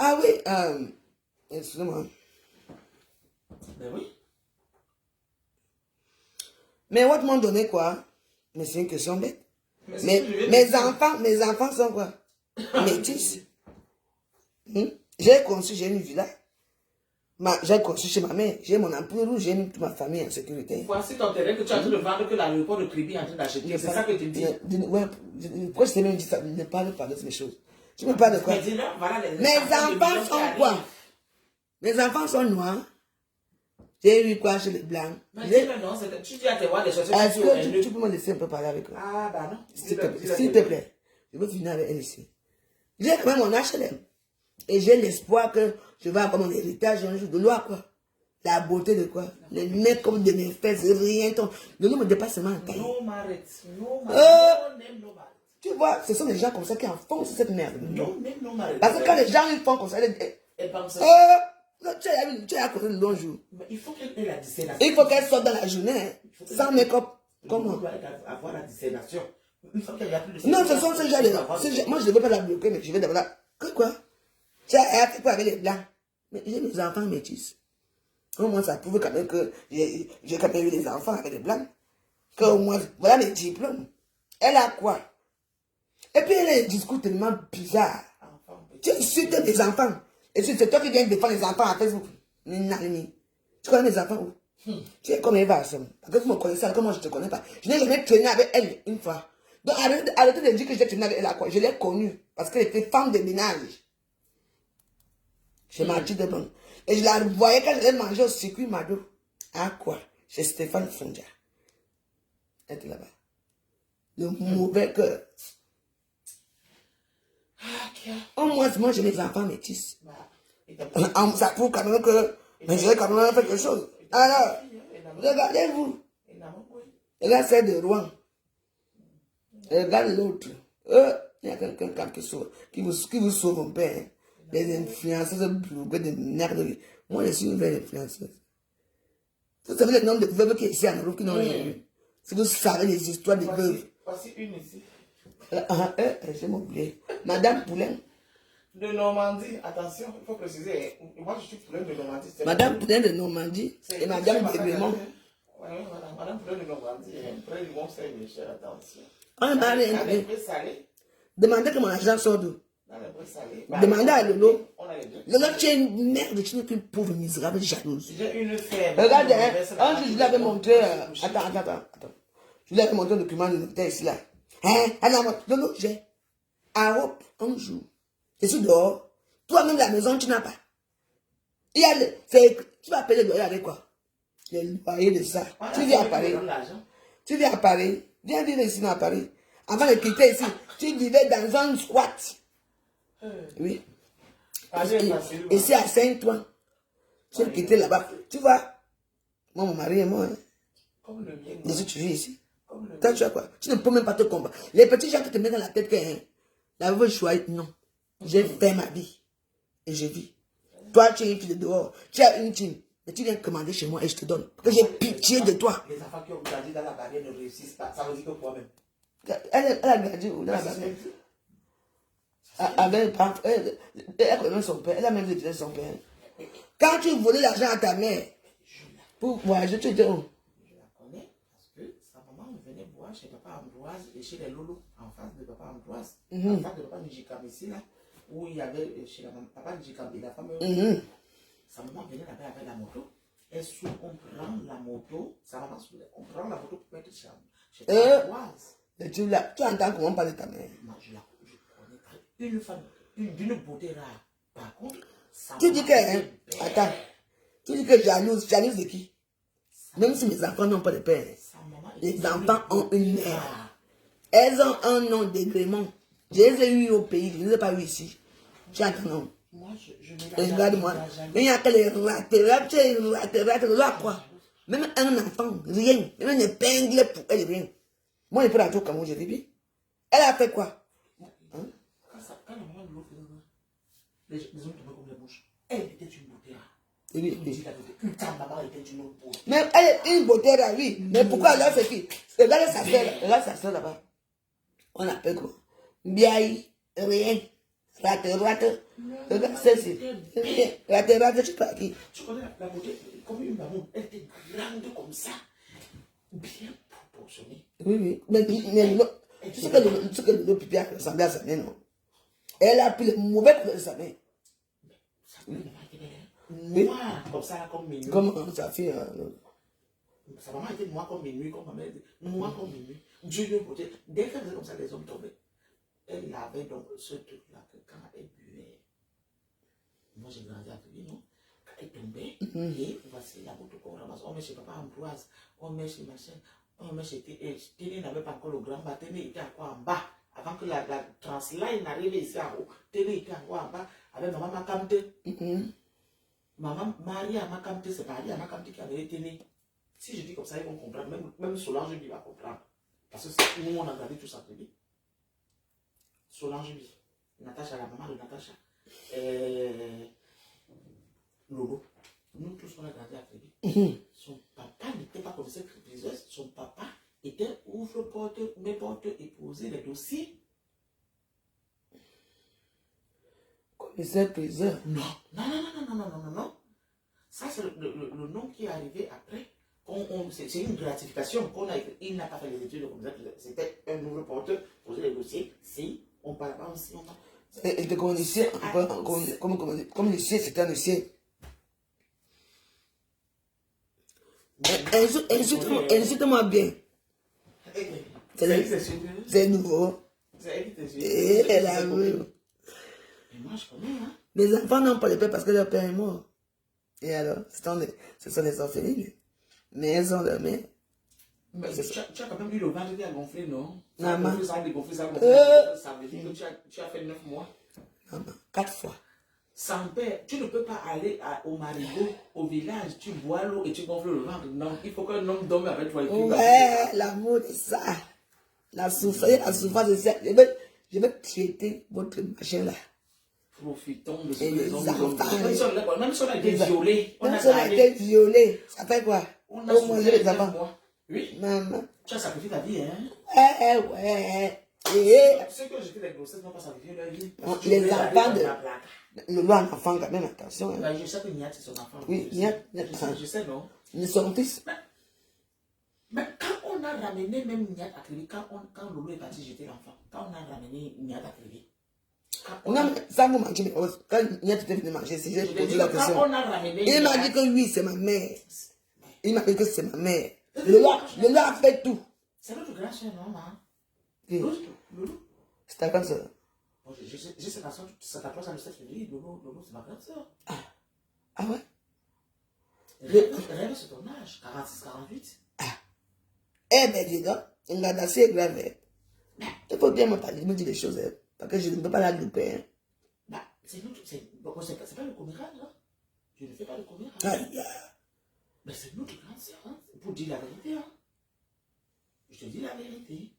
Ah oui, excusez-moi. Ben oui. Mais on m'ont donné quoi? Mais c'est une question bête. Mes enfants sont quoi? Métis. J'ai conçu, j'ai une villa. J'ai conçu chez ma mère. J'ai mon empire rouge, j'ai mis toute ma famille en sécurité. Voici ton terrain que tu es en train de vendre, que l'aéroport de Kribi est en train d'acheter. C'est ça que tu dis. Ouais, pourquoi je t'ai même dit ça? Ne parle pas de ces choses. Tu me parles de quoi? Mais dis-leur, voilà les Mes enfants sont quoi? Mes enfants sont noirs. J'ai eu quoi chez les blancs? Mais dis-le non, tu dis à tes voix des choses. Est-ce que tu peux me laisser un peu parler avec eux? Ah bah non. S'il te plaît. Je veux finir avec elle ici. J'ai quand même mon HLM. Et j'ai l'espoir que je vais avoir mon héritage un jour de loi, quoi. La beauté de quoi? Les mecs comme de mes fesses, rien. Le nom me dépasse seulement un cahier. No marriage. No marriage. Tu vois, ce sont les gens comme ça qui enfoncent cette merde. No marriage. Parce que quand les gens ils font comme ça, tu as connu le long jour. Il faut qu'elle ait la discernation. Il faut qu'elle sorte dans la journée, sans make-up. Comment? Elle doit avoir la discernation. Une fois qu'elle a plus de... Non, ce sont ces gens. Moi, je ne veux pas la bloquer, mais je vais d'abord là. Quoi? Tu as fait quoi avec les blancs? Mais j'ai mes enfants métis. Au moins, ça prouve quand même que j'ai quand même eu des enfants avec les blancs. Que au moins, voilà mes diplômes. Elle a quoi? Et puis, elle a un discours tellement bizarre. Tu insultes des enfants. Et c'est toi qui viens défendre les enfants à Facebook. Tu connais mes enfants où? Tu es comme Eva. Parce que vous me connaissez, alors que moi je ne te connais pas. Je n'ai jamais traîné avec elle une fois. Donc arrêtez de dire que j'ai traîné avec elle à quoi. Je l'ai connue parce qu'elle était femme de ménage. Chez Marty de Bon. Et je la voyais quand j'allais manger au circuit Mado. À quoi? Chez Stéphane Fondia. Elle était là-bas. Le mauvais cœur. Au moins, moi j'ai mes enfants métis. Ça prouve quand même que j'ai quand même fait quelque chose. Alors, regardez-vous. Regarde celle de Rouen. Regarde l'autre. Il y a quelqu'un qui vous sauve mon père. Des influenceuses des merdes. Moi, je suis une vraie influenceuse. Vous savez le nombre de veuves qui est ici en Europe qui n'ont rien vu. Si vous savez les histoires des veuves. Voici une ici. J'ai oublié. Madame Poulain. De Normandie, attention, il faut préciser. Moi, je suis Poulain de Normandie. Madame Poulain de Normandie et Madame Dégremont. Oui, Madame Poulain de Normandie. Poulain du Mont-Saint-Michel, attention. On m'a rien. Demandez que mon argent sort d'où. Demandez à Lolo. Lolo, tu es une merde, tu n'es qu'une pauvre misérable jalouse. J'ai une ferme. Regarde, un jour, je lui avais montré. Attends. Je lui avais montré un document de notaire ici, là. Alors, Lolo, j'ai. À Europe, un jour. Je suis dehors. Toi-même, la maison, tu n'as pas. Tu vas payer le loyer avec quoi? Le loyer de ça. Tu vis à Paris. Tu vis à Paris. Viens vivre ici à Paris. Avant de quitter ici, tu vivais dans un squat. Oui. Ici à Saint-Ouen. Tu as quitté là-bas. Tu vois, moi, mon mari et moi, déjà tu vis ici. Toi, tu as quoi? Tu ne peux même pas te combattre. Les petits gens qui te mettent dans la tête que la veuve choisit, non. J'ai fait ma vie. Et je vis. Toi, tu es une fille de dehors. Tu as une team. Mais tu viens commander chez moi et je te donne. Parce que j'ai pitié de toi. Les enfants qui ont grandi dans la barrière ne réussissent pas. Ça veut dire que toi-même. Elle a grandi où? Dans la barrière. Elle connaît son père. Elle a même dit son père. Quand tu volais l'argent à ta mère pour voyager, tu étais où? Je la connais parce que sa maman venait boire chez papa Ambroise et chez les Lolo, en face de papa Ambroise. En face de papa Nijikam ici, là, où il y avait chez la maman, papa Nijikam et la femme. Sa maman venait là-bas avec la moto. Et on prend la moto, sa maman soulève, on prend la moto pour mettre chez papa Ambroise. Tu entends comment parler de ta mère? Moi, je connais une femme d'une beauté rare. Par contre, tu dis que, attends, tu dis que jalouse de qui? Même si mes enfants n'ont pas de père, les enfants ont une mère. Elles ont un nom d'agrément. Je les ai eu au pays, je ne les ai pas eu ici. Tu as un nom. Regarde-moi. Il n'y a que les ratés, là quoi. Même un enfant, rien. Même une épingle pour elle, rien. Moi, je peux la trouver comme je vis. Elle a fait quoi? Quand la maman de l'eau faisait ça, les hommes tombaient comme les mouches. Elle était une beauté rare. Oui. Ta maman était une autre beauté. Mais elle est une beauté rare, oui. Mais pourquoi elle a fait qui? Regarde sa soeur là-bas. On appelle quoi? Biaï, rien. Rate. Regarde celle-ci. Rate, je sais pas qui. Tu connais la beauté, comme une maman, elle était grande comme ça, bien proportionnée. Oui. Mais tu sais que le pipi a ressemblé à sa main, non? Elle a pris le mauvais côté de sa main. Ça peut noir, comme ça, comme minuit. Comme sa fille. Sa maman était noire comme minuit, comme ma mère était noire comme minuit. Dieu lui protège. Dès qu'elle faisait comme ça, les hommes tombaient. Elle avait donc ce truc-là que quand elle buvait, moi j'ai grandi avec lui, non? Quand elle tombait, et voici la bouteille qu'on ramasse. On met chez papa Ambroise, on met chez machin, on met chez Téné n'avait pas encore le grand bas, Téné était encore en bas. Avant que la transline n'arrive ici en haut, Téné était encore en bas avec maman Makamte. Maman Maria Makamte, c'est Maria Makamte qui avait Téné. Si je dis comme ça, ils vont comprendre. Même Solange lui va comprendre. Parce que nous, on a gardé tout ça très bien. Solange lui, Natacha, la maman de Natacha, Lolo. Nous tous, on a gardé à Crédit. Son papa n'était pas commissaire créditrice. Son papa était ouvre-porte, mes portes et posait les dossiers. Commissaire priseur. Non. Ça, c'est le nom qui est arrivé après. C'est une gratification qu'on a écrit. Il n'a pas fait les études de commissaire priseur. C'était un ouvre-porte, poser les dossiers. Si on parle pas aussi, on parle. Il était comme lycée, comme lycée, c'était un lycée. Insulte-moi bien. C'est nouveau. Et elle a vu. Moi, je connais, hein. Les enfants n'ont pas de père parce que leur père est mort. Et alors, ce sont des orphelines. Mais elles ont leur mère. Mais tu as quand même eu le ventre qui a gonflé, non? Maman. Ça veut dire que tu as fait 9 mois. Maman, 4 fois. Sans père, tu ne peux pas aller au marigot, au village, tu bois l'eau et tu gonfles le ventre. Non, il faut qu'un homme dorme avec toi. Ouais, l'amour de ça. La souffrance de ça. Je vais traiter votre machin là. Profitons de ce Et que les enfants. Même si on a été violé, on a été violé. Ça fait quoi? On a manger les enfants. Oui. Maman. Tu as sacrifié ta vie, hein? Ouais. Ceux qui ont jeté les grossesses n'ont pas sacrifié leur vie. Les enfants de... Le loi en enfant, quand même, attention. Hein. Je sais que Niat, c'est son enfant. Oui, Niat. Je sais, non? Ils sont fils. Mais quand on a ramené même Niat à Crédit, quand Lolo est parti jeter l'enfant, quand on a ramené Niat à Crédit. Non, mais ça vous manquez, mais quand Niat était venu manger, si j'ai posé la question. Il m'a dit que oui, c'est ma mère. Il m'a dit que c'est ma mère. Le loi a fait tout. C'est notre grand-soeur, non, maman? Lolo. C'est ta grande-soeur. Je sais que c'est ta place à le 7 février. Lolo, c'est ma grande-soeur. Ah ouais? Rêve, c'est ton âge, 46, 48. Eh ben, dis donc, il a assez grave. Il faut bien me dire les choses, hein, parce que je ne peux pas la louper. Hein. Bah, c'est pas le commérage, là. Je ne fais pas le commérage. Mais c'est notre grande-soeur, hein, pour dire la vérité, hein. Je te dis la vérité.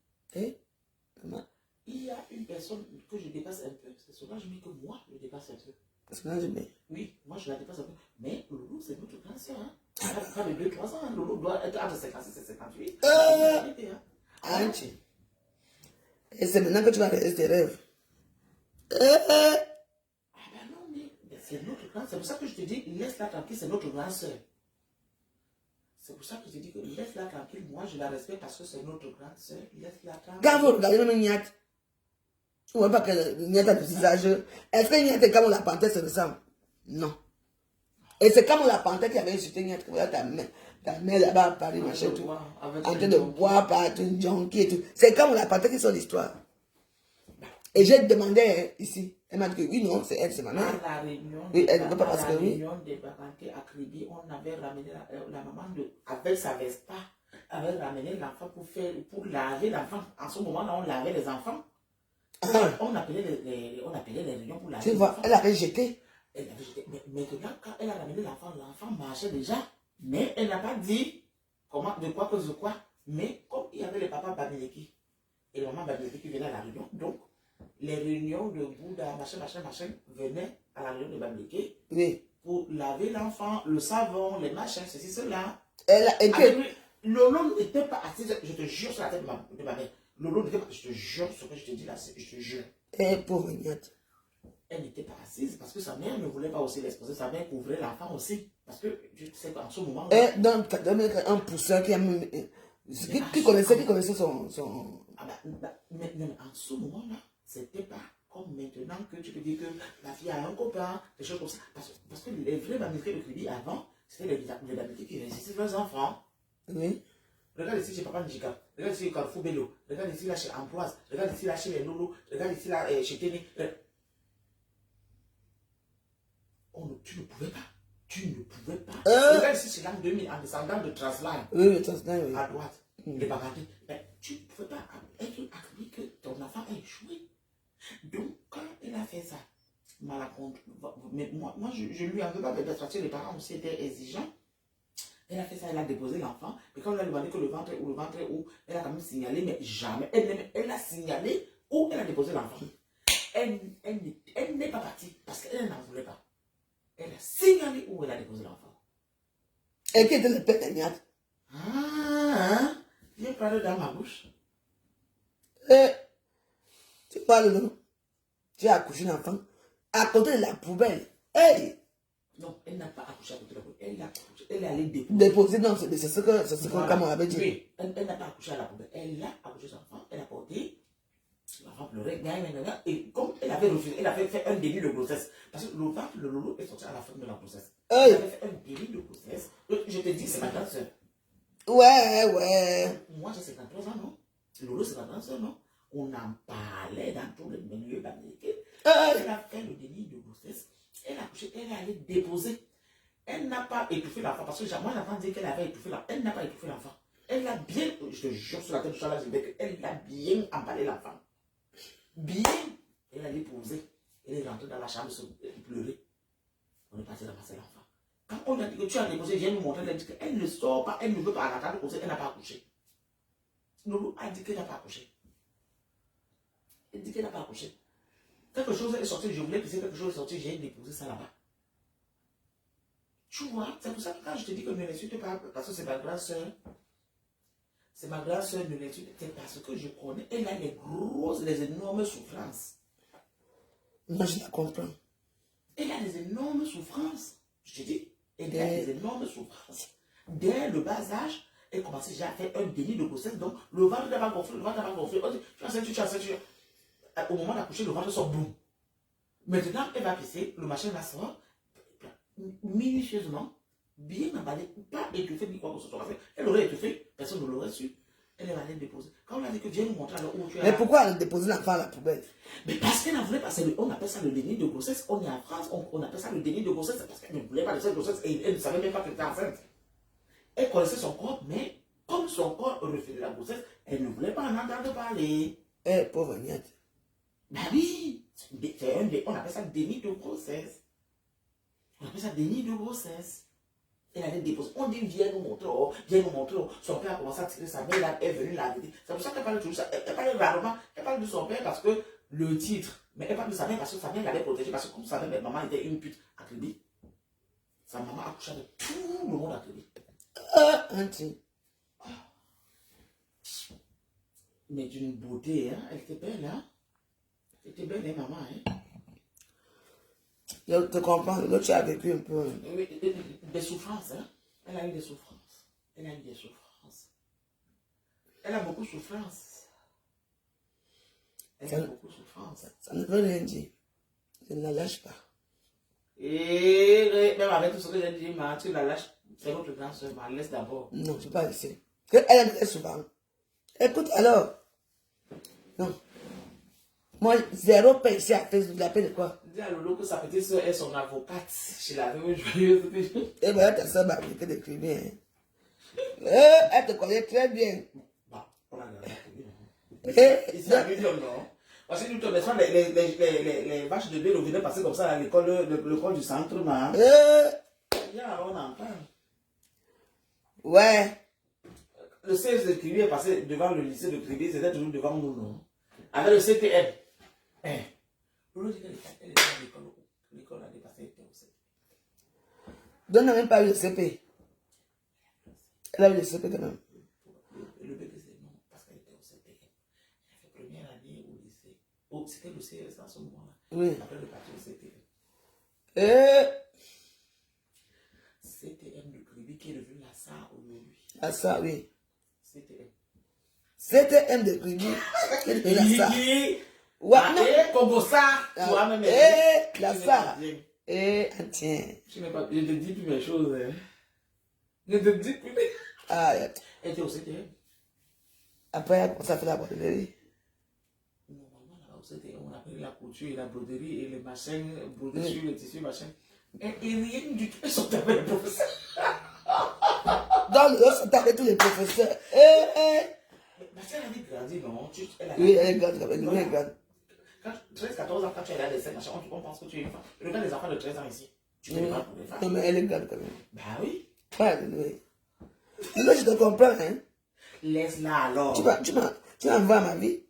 Comment? Il y a une personne que je dépasse un peu. C'est Solange, mais que moi, je dépasse un peu. Solange, mais... Oui, moi, je la dépasse un peu. Mais Lolo, c'est notre grande-soeur, hein. Elle a pas de 2-3 ans, hein. Lolo doit être entre 56 et 58. Et c'est maintenant que tu vas réaliser tes rêves. Ah ben non, mais c'est notre grande-soeur. C'est pour ça que je te dis, laisse-la tranquille, c'est notre grande-soeur. C'est pour ça que je te dis que laisse-la tranquille. Moi, je la respecte parce que c'est notre grande-soeur. Laisse-la tranquille. Quand vous regardez même Niat, vous ne voyez pas que Niat a du visage. Est-ce que Niat est comme la panthère se ressemble? Non. Et c'est comme la panthère qui avait insulté Niat, que voilà ta mère là-bas à Paris, machin, tout. En train de boire partout, une junkie et tout. C'est comme la panthère qui sort l'histoire. Et j'ai demandé ici. Elle m'a dit que oui, non, c'est elle, c'est ma mère. À la réunion, oui, elle ne veut pas parce que oui. réunion des parentés à Crédit, on avait ramené la maman avec sa Vespa, avait ramené l'enfant pour laver l'enfant. En ce moment-là, on lavait les enfants. On appelait les réunions pour laver. Tu vois, elle avait jeté. Elle avait jeté. Mais maintenant, quand elle a ramené l'enfant marchait déjà. Mais elle n'a pas dit de quoi. Mais comme il y avait le papa Babileki et la maman Babileki qui venaient à la réunion, donc les réunions de Bouddha, machin, venaient à la réunion de Babileki pour laver l'enfant, le savon, les machins, ceci, cela. Lolo n'était pas assise, je te jure sur la tête de ma mère. Lolo n'était pas, je te jure ce que je te dis là, je te jure. Pauvre Niat. elle n'était pas assise parce que sa mère ne voulait pas aussi l'exposer. Sa mère couvrait l'enfant aussi. Parce que tu sais qu'en ce moment-là. Et donc, tu as donné un pousseur qui a même. Qui connaissait son. Ah mais en ce moment-là, c'était pas comme maintenant que tu peux dire que la fille a un copain, des choses comme ça. Parce que les vrais amitiés de crédit avant, c'était les amitiés qui réussissaient leurs enfants. Oui. Regarde ici chez Papa Njika, regarde ici chez Carrefour Bello, regarde ici là chez Ambroise, regarde ici là chez les Lolo, regarde ici là chez Téné. Tu ne pouvais pas. Tu ne pouvais pas. Regarde ici chez l'an 2000 en descendant de Transline. Oui, le Transline, oui. À droite. Les bagatelles. Mais tu ne pouvais pas être accusé que ton enfant a échoué. Donc, quand elle a fait ça, mais moi je lui en veux pas, peut-être que les parents aussi étaient exigeants. Elle a fait ça, elle a déposé l'enfant. Mais quand on lui a demandé que le ventre est où, elle a quand même signalé, mais jamais. Elle a signalé où elle a déposé l'enfant. Elle n'est pas partie parce qu'elle n'en voulait pas. Elle a signalé où elle a déposé l'enfant. Et qui était le père d'Agnat? Ah, viens parler dans ma bouche. Tu parles, non? Tu as accouché l'enfant à côté de la poubelle. Hey! Non, elle n'a pas accouché à côté de la poubelle. Elle est allée déposer. Déposer, non, c'est ce que Voilà. comme on avait dit. Oui, elle n'a pas accouché à la poubelle. Elle a accouché son enfant, elle a porté. L'enfant pleurait, et comme elle avait refusé, elle avait fait un délit de grossesse. Parce que le ventre, le lolo est sorti à la fin de la grossesse. Hey. Elle avait fait un délit de grossesse. Je te dis que c'est ma grande soeur. Ouais. Moi, j'ai 53 ans, non? Lolo, c'est ma grande soeur, non? On en parlait dans tous les milieux américains. Elle a fait le délit de grossesse. Elle a accouché, elle est allée déposer. Elle n'a pas étouffé l'enfant. Parce que moi, j'entends dire qu'elle avait étouffé l'enfant. Elle n'a pas étouffé l'enfant. Elle a bien, je te jure sur la tête de Charles, elle a bien emballé l'enfant. Bien. Elle allait poser. Elle est rentrée dans la chambre pleurer. On est parti ramasser l'enfant. Quand on a dit que tu as déposé, viens nous montrer, elle a dit qu'elle ne sort pas, elle ne veut pas attendre de poser, elle n'a pas accouché. Loulou a dit qu'elle n'a pas accouché. Elle dit qu'elle n'a pas accouché. Quelque chose est sorti, je voulais pisser, quelque chose est sorti, j'ai déposé ça là-bas. Tu vois, c'est pour ça que quand je te dis que ne l'insulte pas, parce que c'est ma grande soeur. C'est ma grande soeur, ne l'insulte pas parce que je connais, elle a les énormes souffrances. Moi, je la comprends. Elle a des énormes souffrances. Je te dis, elle a des énormes souffrances. Dès le bas âge, elle commençait déjà à faire un délit de grossesse. Donc, le ventre n'a pas gonflé, le ventre n'a pas gonflé. Tu as senti. Au moment d'accoucher, le ventre sort boum. Maintenant, elle va pisser, le machin va sortir minutieusement, bien emballé, pas étouffé ni quoi que ce soit. Elle aurait étouffé, personne ne l'aurait su. Elle est allée déposer. Quand on a dit que viens nous montrer alors où tu es. Mais pourquoi elle a déposé l'enfant à la poubelle? Mais parce qu'elle n'en voulait pas. On appelle ça le déni de grossesse. On est en France, on appelle ça le déni de grossesse parce qu'elle ne voulait pas de cette grossesse et elle ne savait même pas qu'elle était enceinte. Elle connaissait son corps, mais comme son corps refusait la grossesse, elle ne voulait pas en entendre parler. Pauvre Agnat. Ben oui, on appelle ça déni de grossesse. On appelle ça déni de grossesse. Elle allait déposer. On dit, viens nous montrer, oh, viens nous montrer. Oh. Son père a commencé à tirer sa mère, elle est venue la dire. C'est pour ça qu'elle parle de tout ça. Elle parle rarement, elle parle de son père parce que le titre, mais elle parle de sa mère parce que sa mère l'avait protégée. Parce que comme sa mère, maman était une pute à Kribi, sa maman a couché avec tout le monde à Kribi. Auntie. Mais d'une beauté, hein? Elle était belle, hein? Elle était belle, hein, maman, hein? Je te comprends, l'autre tu as vécu un peu. Des souffrances, hein? Elle a eu des souffrances. Elle a eu des souffrances. Elle a beaucoup de souffrances. Elle a beaucoup de souffrances. Ça ne veut rien dire. Je ne la lâche pas. Et même avec tout ce que j'ai dit, tu la lâches. C'est votre grande soeur, laisse d'abord. Non, je ne vais pas laisser. Elle me dit souvent. Écoute alors. Non. Moi, zéro paix ici à Facebook. La paix de quoi? Dis à Lolo que sa petite soeur est son avocate chez la Réunion Joyeuse. Eh bien, ta soeur m'a appliqué des crimes. Elle te connaît très bien. Bah, on a la ici à Medium, non? Parce que nous, les vaches de Bélo venaient passer comme ça à l'école du centre, non? On entend. Ouais. Le siège de Kribi est passé devant le lycée de Kribi, c'était toujours devant nous, non? Avec le CPM. Lolo dit qu'elle était à l'école. L'école a dépassé, elle était au CP. Donc, n'a même pas eu le CP. Elle a eu le CP quand même. Le bébé, c'est non, parce qu'elle était au CP. Elle a fait première année au lycée. Oh, c'était le CRS à ce moment-là. Oui. Après le parti de CTM. CTM de Kribi qui est devenu la SAR aujourd'hui. Ah ça, oui. CTM. CTM de Kribi. Qui est devenu la SAR. Ouais, non. Comme ça, tu vois même. La SAR. Tiens. Je ne te dis plus mes choses. Hein. Je ne te dis plus. Ah, Elle était au CTM. après, on s'est fait la broderie. Normalement, là, au CTM, on a pris la couture et la broderie et les machins, broder sur les tissus, machin. Et rien du tout, ils sont avec le professeur. Dans le haut, c'est avec tous les professeurs. Ma soeur a dit grandi, non? Oui, elle est grande, elle est grande. 13-14 ans, quand tu es là, les 5 machins, on pense que tu es une femme. Regarde les enfants de 13 ans ici. Tu ne pas pour les femmes. Non, mais elle est grande quand même. Bah oui. Ouais, oui. Mais je te comprends, hein. Laisse-la alors. Tu m'envoies à ma vie.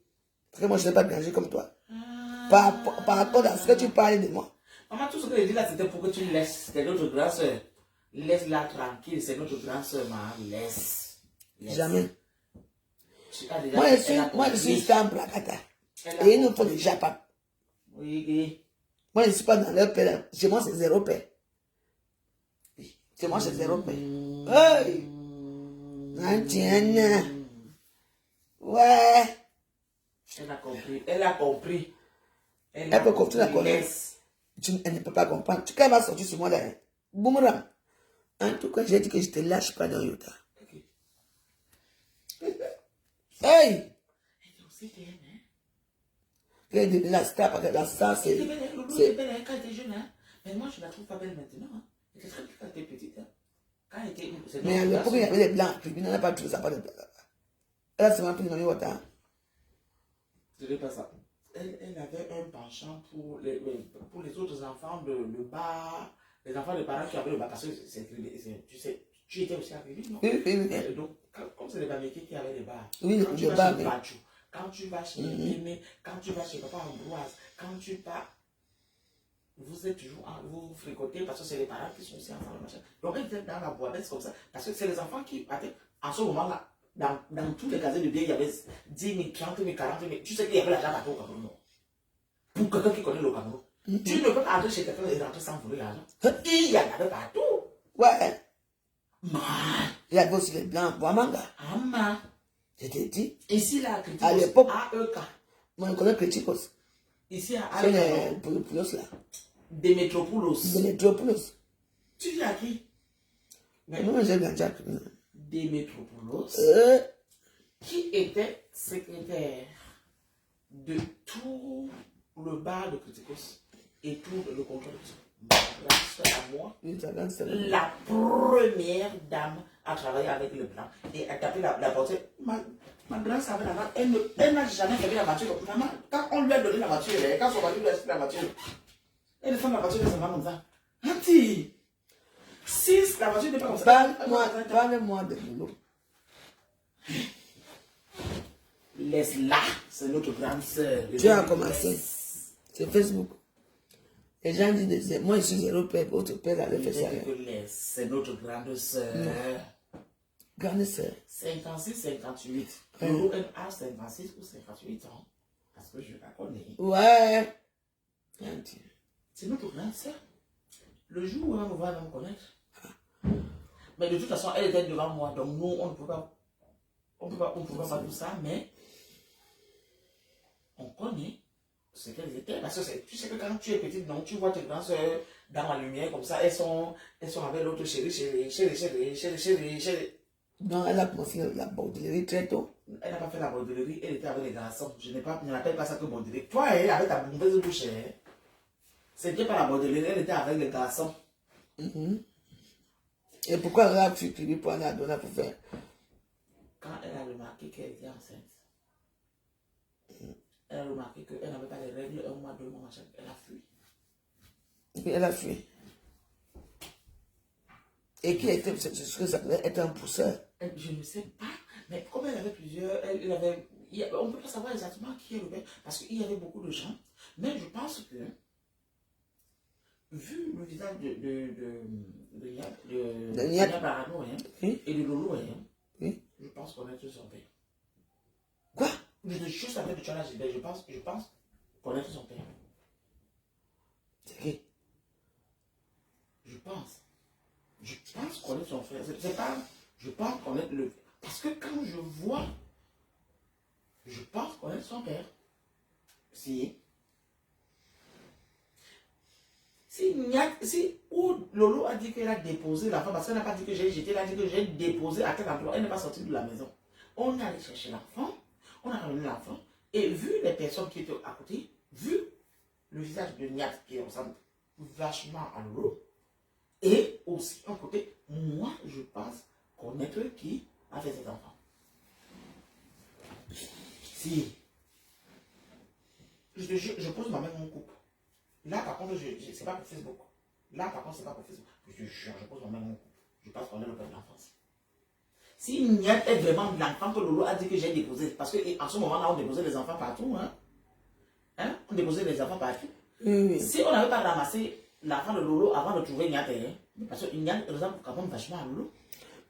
Parce que moi, je ne sais pas granger comme toi. Par rapport à ce que tu parlais de moi. Maman, tout ce que j'ai dit là, c'était pour que tu laisses. C'est notre grande soeur. Laisse-la tranquille, c'est notre grande soeur, maman. Laisse. Jamais. Déjà, Moi, je suis simple à Kata. Et il nous faut déjà pas. Oui. Moi, je ne suis pas dans leur paix. Chez moi, c'est zéro paix. Chez moi, c'est zéro paix. Hey! Tiens. Ouais. Elle a compris. Elle a compris. Elle peut comprendre la colère. Elle ne peut pas comprendre. Quand elle va sortir sur moi là, boomerang. En tout cas, j'ai dit que je te lâche pas dans Utah. Hey! Elle est de la star, parce que la star, c'est. Elle était belle quand elle était jeune, hein. Mais moi, je ne la trouve pas belle maintenant. Hein. Elle était très belle quand elle était petite. Hein. Quand elle était. Mais à l'époque, il y avait les blancs. Il n'en a pas trouvé ça, pas de blancs. Elle a seulement pris le nom de Ce n'est pas ça. Elle avait un penchant pour les autres enfants de le bas, les enfants de parents qui avaient le bas. Parce que tu sais, tu étais aussi arrivé, non? Oui. Donc, comme c'est les Bamekis qui avaient les bas, Oui, quand tu le vas bas, chez oui. Bachou, quand tu vas chez Mémé, quand tu vas chez Papa Ambroise, quand tu pars, vous êtes toujours, vous fricotez parce que c'est les parents qui sont aussi enfants de machin. Donc, elle était dans la boîte comme ça, parce que c'est les enfants qui partaient. En ce moment-là, dans tous les casiers de biens, il y avait 10 000, 30 000, 40 000. Tu sais qu'il y avait l'argent partout au Cameroun. Pour quelqu'un qui connaît le Cameroun. Tu ne peux pas entrer chez quelqu'un et rentrer sans voler l'argent. Il y en avait partout. Ouais. Man. Il y avait aussi les blancs, Boamanga. Amma. Je t'ai dit. Ici, là, à l'époque, AEK. moi, je connais Criticos. Ici, à C'est AEK. les Poulos là. Demetropoulos. Demetropoulos. Tu dis à qui? Non, j'ai grandi à Demetropoulos. Qui était secrétaire de tout le bar de Criticos et tout le contrôle de Criticos. À moi, la première dame à travailler avec le blanc et à taper la portière. Ma grande savait là-bas, elle n'a jamais fait la voiture. Maman, quand on lui a donné la voiture, quand son mari lui a acheté la voiture, elle fait la voiture de sa maman comme ça. Auntie, si la voiture n'est pas comme ça, parle-moi de boulot. Laisse-la, c'est notre grande soeur. Tu as commencé. C'est Facebook. Les gens disent, moi je suis zéro père, votre père avait fait ça. C'est notre grande soeur. Grande soeur. 56-58. Lolo, elle a 56 ou 58 ans. Parce que je la connais. Ouais. C'est notre grande soeur. Le jour où elle me voit, elle va me connaître. Mais de toute façon, elle était devant moi. Donc nous, on ne peut pas. On ne peut pas tout ça, mais on connaît ce qu'elles étaient. Parce que tu sais que quand tu es petite, donc tu vois tes grandes soeurs dans la lumière comme ça, elles sont avec l'autre chérie. Non, elle a commencé la bordellerie très tôt. Elle n'a pas fait la bordellerie, elle était avec les garçons. Je n'appelle pas ça que bordellerie. Toi, elle avec ta mauvaise bouche. C'était pas la bordellerie, elle était avec les garçons. Et pourquoi elle a fui pour aller à Donna pour faire? Quand elle a remarqué qu'elle était enceinte, elle a remarqué qu'elle n'avait pas les règles, 1 mois, 2 mois, machin. Elle a fui. Elle a fui. Et qui était, ce que ça devait être un pousseur? Je ne sais pas, mais comme elle avait plusieurs, on ne peut pas savoir exactement qui est le père, parce qu'il y avait beaucoup de gens. Mais je pense que, vu le visage de Yad Barano et de Lolo, je pense connaître son père. Quoi? Juste avec le challenge, je pense connaître son père. pense. Je pense connaître son frère. C'est pas, je pense connaître le... Parce que quand je vois, je pense connaître son père. Si ou Lolo a dit qu'elle a déposé l'enfant, parce qu'elle n'a pas dit que j'ai jeté, elle a dit que j'ai déposé à quel endroit, elle n'est pas sortie de la maison. On est allé chercher l'enfant, on a ramené l'enfant, et vu les personnes qui étaient à côté, vu le visage de Niat qui ressemble vachement à Lolo, et aussi à côté, moi je pense connaître qui a fait cet enfant. Si je pose ma main mon couple. Là, par contre, c'est pas pour Facebook. Là, par contre, c'est pas pour Facebook. Je te jure, je pose ma main mon couple. Je pense qu'on est le père de l'enfance. Si Niat est vraiment l'enfant que Lolo a dit que j'ai déposé, parce qu'en ce moment-là, on déposait les enfants partout. On déposait les enfants partout. Si on n'avait pas ramassé l'enfant de Lolo avant de trouver Niat, parce que Niat ressemble quand même vachement à Lolo.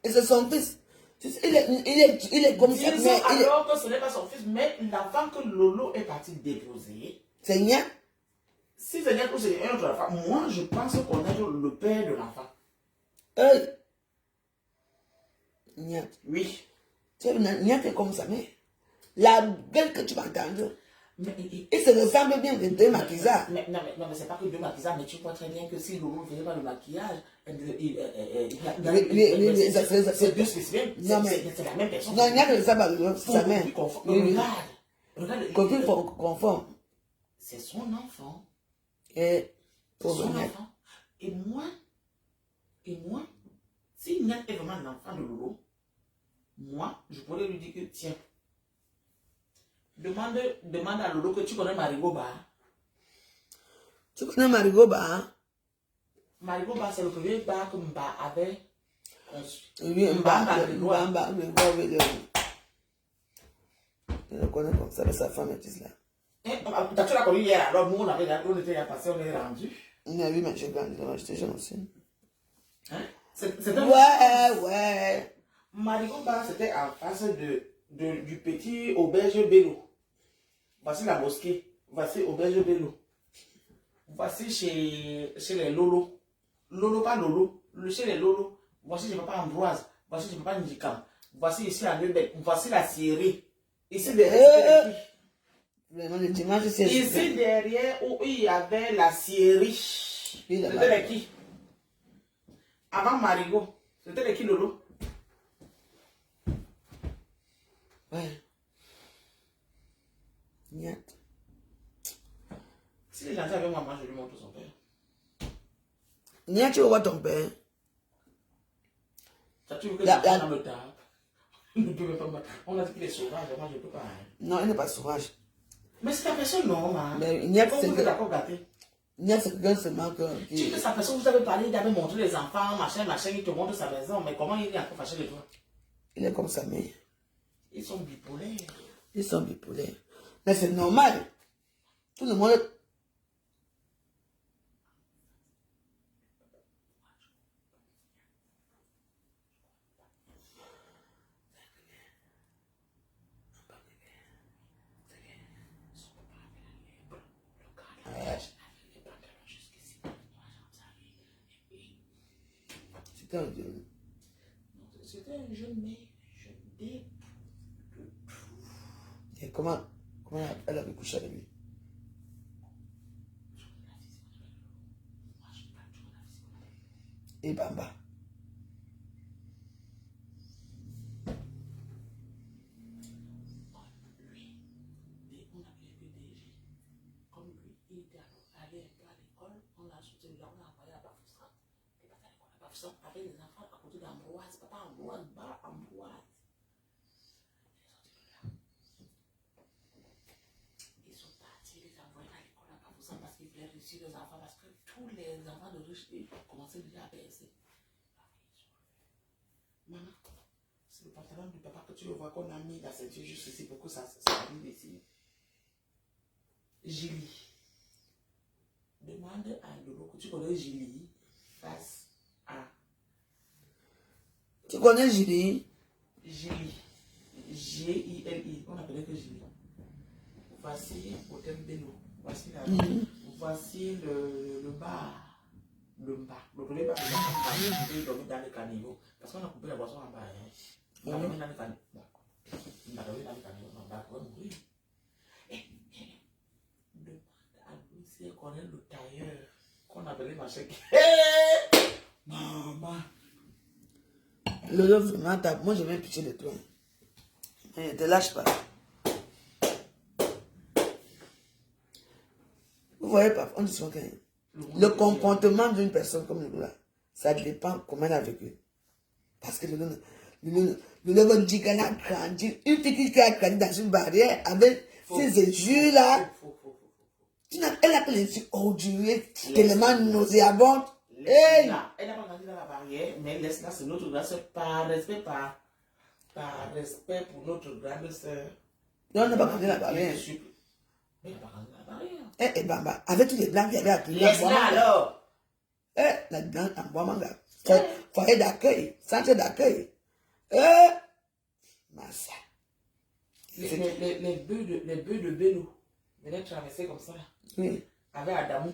Et c'est son fils. Il est comme ça. Disons alors que ce n'est pas son fils, mais l'enfant que Lolo est parti déposer. C'est Niat. Si c'est Niat ou c'est un autre enfant, moi je pense qu'on est le père de l'enfant. Niat. Oui. Tu sais, Niat est comme ça, mais la gueule que tu vas entendre. Mais, il se ressemble bien de deux maquillages. Non, mais c'est pas que deux maquillages, mais tu vois très bien que si Lolo ne faisait pas le maquillage, c'est deux spécimens. C'est la même personne. Non, il n'y a que ça, c'est sa mère. Regarde. Copine conforme. C'est son enfant. Et son enfant. Et moi, si Niat est vraiment l'enfant de Lolo, moi, je pourrais lui dire que tiens, demande à Lolo que tu connais Marigot Ba. Tu connais Marigot Ba? Marigot Ba, c'est le premier bar que Mba avait conçu. Oui, Mba, je le connais comme ça, mais sa femme est là. Tu l'as connu hier, alors nous on était passé, on est rendu. Oui, mais j'ai grandi là, j'étais jeune aussi. Ouais. Marigot Ba, c'était en face du petit auberge Bello. Voici la mosquée. Voici auberge Bello. Voici chez les Lolo. Lolo, pas Lolo. Chez les Lolo. Voici chez papa Ambroise. Voici chez papa Njikam. Voici ici à Neubec. Voici la Syrie. Ici derrière. Ici derrière où il y avait la Syrie. C'était les qui? Avant Marigot. C'était les qui Lolo? Ouais. Niat. Si les gens avec moi, je lui montre son père. Niat, tu vois ton père? Ça, tu veux que je dans le table? On a dit qu'il est sauvage, moi je ne peux pas. Non, il n'est pas sauvage. Mais c'est ta personne, non, man. Mais Niat, c'est que d'accord gâté. Niat, c'est quelqu'un seulement que... Tu sais que sa personne, vous avez parlé, il avait montré les enfants, machin, il te montre sa maison, mais comment il est encore fâché de toi? Il est comme ça, mais... Ils sont bipolaires. Ils sont bipolaires. Mais c'est normal. Tout le monde... C'était un jeune. C'était un jeune, mais je dis de tout. Et comment elle avait couché avec lui? Et Bamba. Lui, on appelait que DG. Comme lui, il était allé un peu à l'école, on l'a soutenu, on l'a envoyé à Bafoussant. Il est parti à l'école à Bafoussant avec les enfants à côté d'Ambroise, papa Ambroise, bas Ambroise. Ils sont partis, les envoyer à l'école à Bafoussant parce qu'ils voulaient réussir les enfants, parce que tous les enfants de riches commençaient déjà à baisser. Maman, c'est le pantalon du papa que tu le vois qu'on a mis la ceinture juste ici pour que ça arrive ici. Gilly. Demande à Lolo que tu connais Gilly face à. Tu connais Julie? Gilly. G-I-L-I. On appelait que Gilly. Voici Hôtel Bello. Voici la. Voici le bar le bas. Le premier bas, il a dormi dans le caniveau. Parce qu'on a coupé la boisson en bas. Il a dormi dans le caniveau. Il a dormi dans le caniveau. On va mourir. Demande à lui si elle connaît le tailleur qu'on appelait machin. Maman. Lolo, vraiment, moi je vais pitié de toi. Ne te lâche pas. Vous voyez, papa, on dit souvent que le comportement d'une personne comme Lolo, ça dépend comment elle a vécu. Parce que Lolo veut dire qu'elle a grandi. Une petite qui a grandi dans une barrière avec ces yeux-là. Elle a les yeux orduriers, tellement nauséabondes. Elle n'a pas grandi dans la barrière, mais laisse-la, c'est notre grande soeur, par respect pour notre grande soeur. Non, on n'a pas grandi dans la barrière. Mais elle n'a pas grandi dans la barrière. Eh, Bamba, avec tous les blancs qui avaient appris. Laisse-la alors. La blanche en Boamanga. Foyer d'accueil, centre d'accueil. Massa. Les bœufs de Bélo venaient traverser comme ça. Oui. Avec Adamou.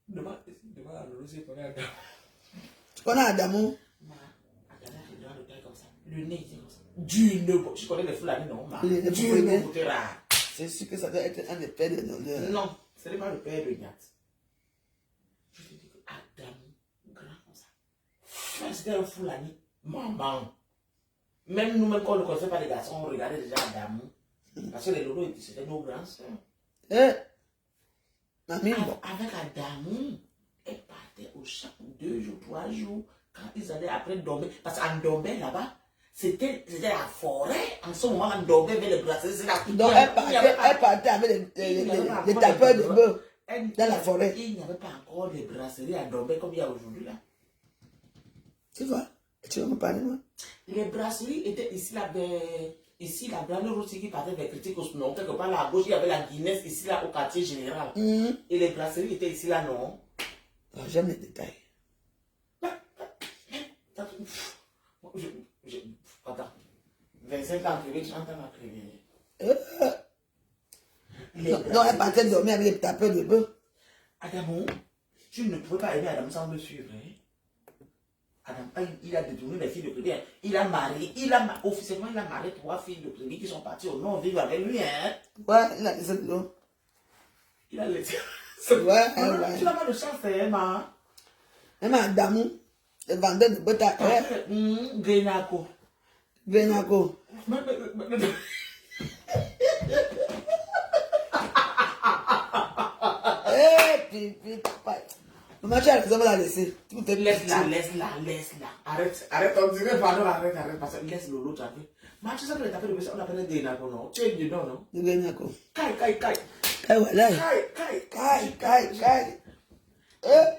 Devant la Lolo, c'est qu'on est Adamou. Tu connais Adamou? Adamou, c'est grand de taille comme ça. Le nez, c'est comme ça. Du nez. Je connais les Fulani, non? Du nez, côté rare. C'est sûr que ça doit être un des pères de nos leurs. Non, ce n'est pas le père de Niat. Je te dis que Adamou, grand comme ça. C'était un Fulani. Maman. Même nous-mêmes, quand on ne connaissait pas les garçons, on regardait déjà Adamou. Parce que les Lolo, c'était nos grands soeurs. Mamie, avec Adamou, elle partait au champ 2 jours, 3 jours, quand ils allaient après dormir. Parce qu'en dormait là-bas, c'était la forêt. En ce moment, on dormait vers le brasserie. Donc elle partait avec les tapeurs de bœufs dans la forêt. Il n'y avait pas encore de brasseries à dormir comme il y a aujourd'hui là. Tu vois? Tu vas me parler, moi? Les brasseries étaient ici là, ici la grande route qui partait vers Critique au Snon. Quelque part là à gauche, il y avait la Guinness ici là au quartier général. Et les brasseries étaient ici là, non? J'aime les détails. Attends. 25 ans privé, 30 ans privé. Non, elle partait dormir avec les tapeurs de bœufs. Adamou, tu ne pouvais pas aimer Adamou sans me suivre. Adam, il a détourné les filles de privé. Il a marié, officiellement, il a marié 3 filles de privé qui sont parties au nord vivre avec lui. Hein? Ouais, il a laissé de l'eau. Il a laissé. Ouais. Tu n'as pas de chance, Emma. Emma Adamou, le vendeur de bœufs à Grenako. Grenako. Pipi, papa. Maman, tu as raison de la laisser. Laisse-la. Arrête, on dirait, pardon, arrête. Parce que laisse Lolo taper. Mais tu sais que les tapés de bœuf, on appelle Grenako, non? Tu es du nom, non? Grenako. Kai. Voilà. Kai.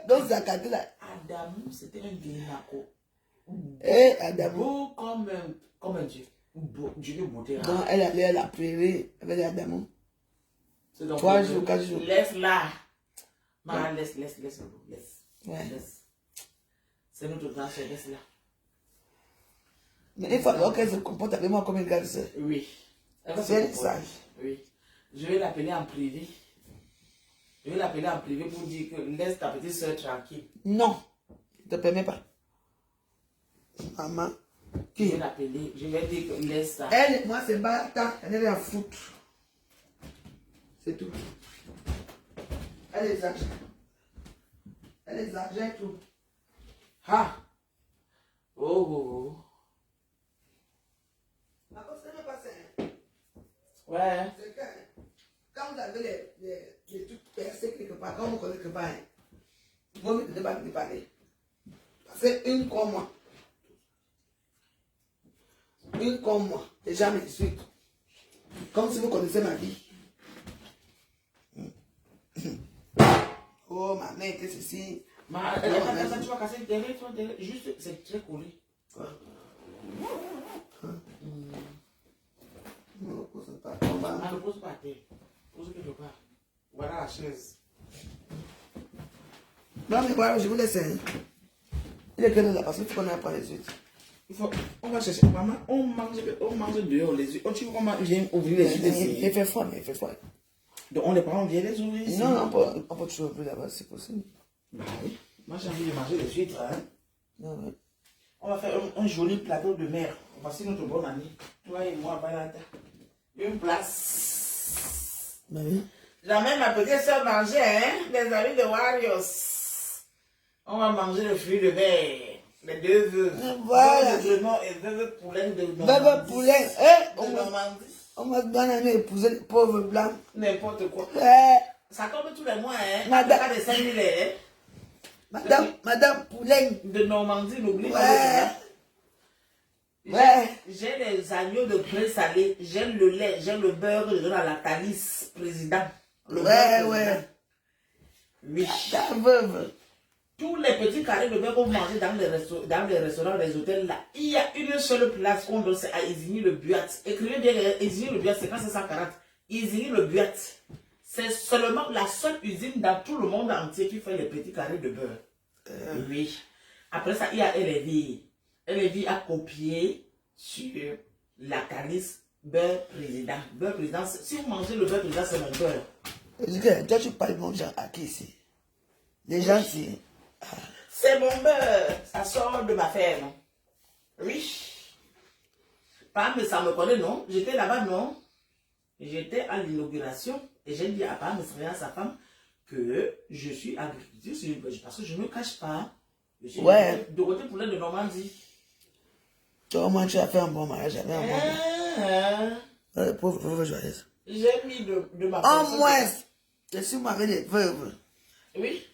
Donc, ça a là. Adamou, c'était un Grenako. Adamou. Beau comme un dieu. Dieu de beauté. Donc, elle allait à la prairie avec Adamou. 3 jours, 4 jours. Laisse-la. Maman, laisse. Ouais. Laisse. C'est notre grand soeur, laisse-la. Mais il faut alors qu'elle se comporte avec moi comme une grande soeur. Oui. C'est sage. Oui. Je vais l'appeler en privé. Pour dire que laisse ta petite soeur tranquille. Non. Je ne te permets pas. Maman. Je vais l'appeler. Je vais dire que laisse ça. Elle, moi, c'est Bata. Elle est à foutre. C'est tout. Elle exagère. Elle exagère tout. Ah! Oh. Ma cause, c'est même pas ça. Ouais. C'est que quand vous avez les trucs percés quelque part, quand vous connaissez quelque part, il vaut mieux ne pas me parler. Parce qu'une comme moi, déjà me suite. Comme si vous connaissez ma vie. Oh, ma mère était ceci. Tu vas casser derrière. Juste, c'est très collé. Quoi? Ne repose pas. Ne repose pas à terre. Pose quelque part. Voilà la chaise. Non, mais voilà, je vous laisse. Il est quelle heure là? Parce qu'il faut qu'on aille prendre les huîtres. On va chercher. Maman, on mange dehors les huîtres. Tu veux qu'on vienne ouvrir les huîtres ici? Il fait froid. Donc on les prend, on vient les ouvrir ici. Non, on peut toujours ouvrir là-bas, c'est possible. Bah oui. Moi, j'ai envie de manger les huîtres. Hein. Ouais. On va faire un joli plateau de mer. Voici notre bonne amie. Toi et moi, Balata. Une place. Ben oui. Jamais ma petite soeur mangeait, hein, des amis de Warriors. On va manger le fruit de mer. Les deux vœux. Voilà. Vœux de Grenoble et vœux poulet de Normandie. Bébé poulet. Eh, De Normandie. on m'a donné épouser les pauvres blancs. N'importe quoi. Eh, Ça tombe tous les mois, hein. Madame. Pas de 5 000, hein. Madame Poulet. De Normandie, n'oublie pas Ouais. de Ouais. J'ai les agneaux de pré-salé, j'aime le lait, j'aime le beurre, je donne à la calice président. Le Ouais, beurre ouais. président. Oui. Ta veuve. Tous les petits carrés de beurre qu'on mange dans les restaurants, les hôtels, là, il y a une seule place qu'on donne, c'est à Isigny-le-Buat. Écrivez bien Isigny-le-Buat, c'est quand c'est 140. Isigny-le-Buat. C'est seulement la seule usine dans tout le monde entier qui fait les petits carrés de beurre. Oui. Après ça, il y a Elevi. Elevi a copié sur la calice beurre président. Beurre président, si vous mangez le beurre président, c'est mon beurre. Je dis, toi, tu parles mon genre à qui ici? Les gens ici. C'est mon beurre. Ça sort de ma ferme. Oui. Pam, ça me connaît, non? J'étais là-bas, non? J'étais à l'inauguration et j'ai dit à Pam, à sa femme, que je suis agricultrice parce que je ne me cache pas. Je suis Dorothée Poulet de Normandie. Toi, moi, tu as fait un bon mariage, j'avais un bon mariage. Pauvre joyeuse. J'ai mis de ma En personne. moins, je suis marié des veuves. Oui.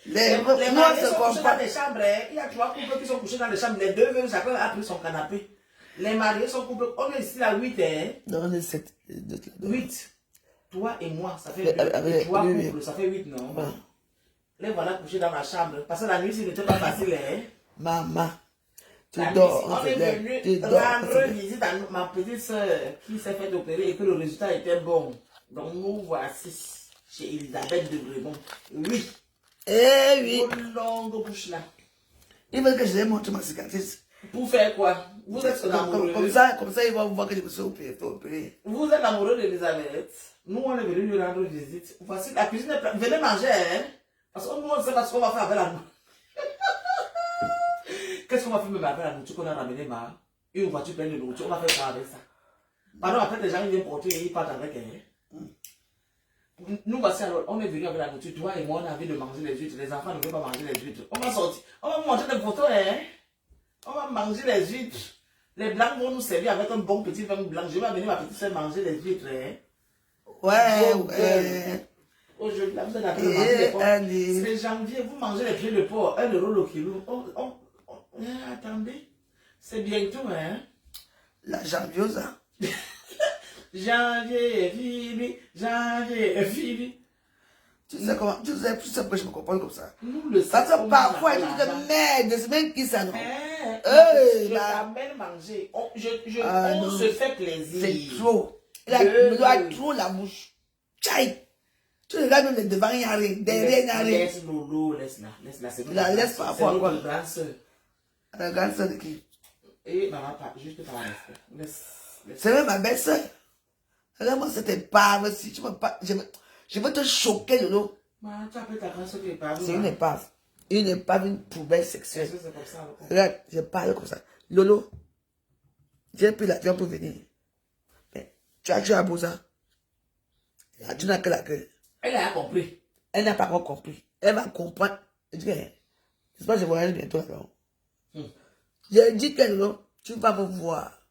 Les Les veuves, moi, mariés je sont couchés dans comprends. les chambres. Hein. Il y a 3 couples qui sont couchés dans les chambres. Les 2 veuves, chacun a pris son canapé. Les mariés sont couplés. On est ici à 8, hein? Non, on est 7. 8. Toi et moi, ça fait 2. Avec 3 oui, couples, ça fait 8, non? Ouais. Les voilà couchés dans la chambre. Parce que la nuit, ce n'était pas facile, hein? Maman, tu La dors, nuit, on est venu tu dors. rendre visite à ma petite soeur qui s'est fait opérer et que le résultat était bon. Donc nous voici chez Elisabeth de Gremont. Oui. Eh oui. Une longue bouche là. Il veut que je lui montre ma cicatrice. Pour faire quoi? Vous êtes amoureux. Comme ça, ils vont voir que je me suis opéré. Vous êtes amoureux d'Elisabeth. Nous, on est venu lui rendre visite. Voici la cuisine est pleine. Venez manger, hein? Parce que nous, on ne sait pas ce qu'on va faire avec la nourriture. Qu'est-ce qu'on va faire même avec la nourriture qu'on a ramenée, ma? Une voiture pleine de nourriture, on va faire quoi avec ça? Pardon, après, les gens viennent porter et ils partent avec elle. Nous, voici alors, on est venu avec la nourriture. Toi et moi, on a envie de manger les huîtres. Les enfants ne veulent pas manger les huîtres. On va sortir. On va montrer des photos, hein? On va manger les huîtres. Les blancs vont nous servir avec un bon petit vin blanc. Je vais amener ma petite soeur manger les huîtres, hein? Ouais, Oh, ouais. Aujourd'hui, là, vous êtes en train de manger les porcs. C'est janvier, vous mangez les pieds de porc, 1 euro le kilo. Attendez, c'est bientôt, hein? La jambiosa. Janvier est fini, janvier est fini. Tu sais comment, tu sais pourquoi je me comporte comme ça. Nous le savons. Parce que parfois, tu te merde, c'est même qui ça, non? Je t'amène manger. On se fait plaisir. C'est trop. Il a doit trop la bouche. Tchaï! Tu regardes le devant, il n'y a rien. Derrière, il n'y a rien. Laisse Lolo, laisse-la. La laisse parfois, quoi. C'est notre grande soeur. La grande soeur de qui? Et maman, juste par respect. Laisse. C'est même ma belle-soeur. Regarde-moi, c'était pas si tu me pas. Je veux te choquer, Lolo. Tu appelles ta grande soeur qui est pas. C'est une épave. Une épave, une poubelle sexuelle. C'est comme ça. Regarde, je parle comme ça. Lolo, j'ai pris l'avion pour venir. Mais tu as tué à Bouza. Tu n'as que la gueule. Elle a compris. Elle n'a pas encore compris. Elle va comprendre. Je dis, c'est pas que je voyage bientôt alors. J'ai dit que non, tu vas me voir.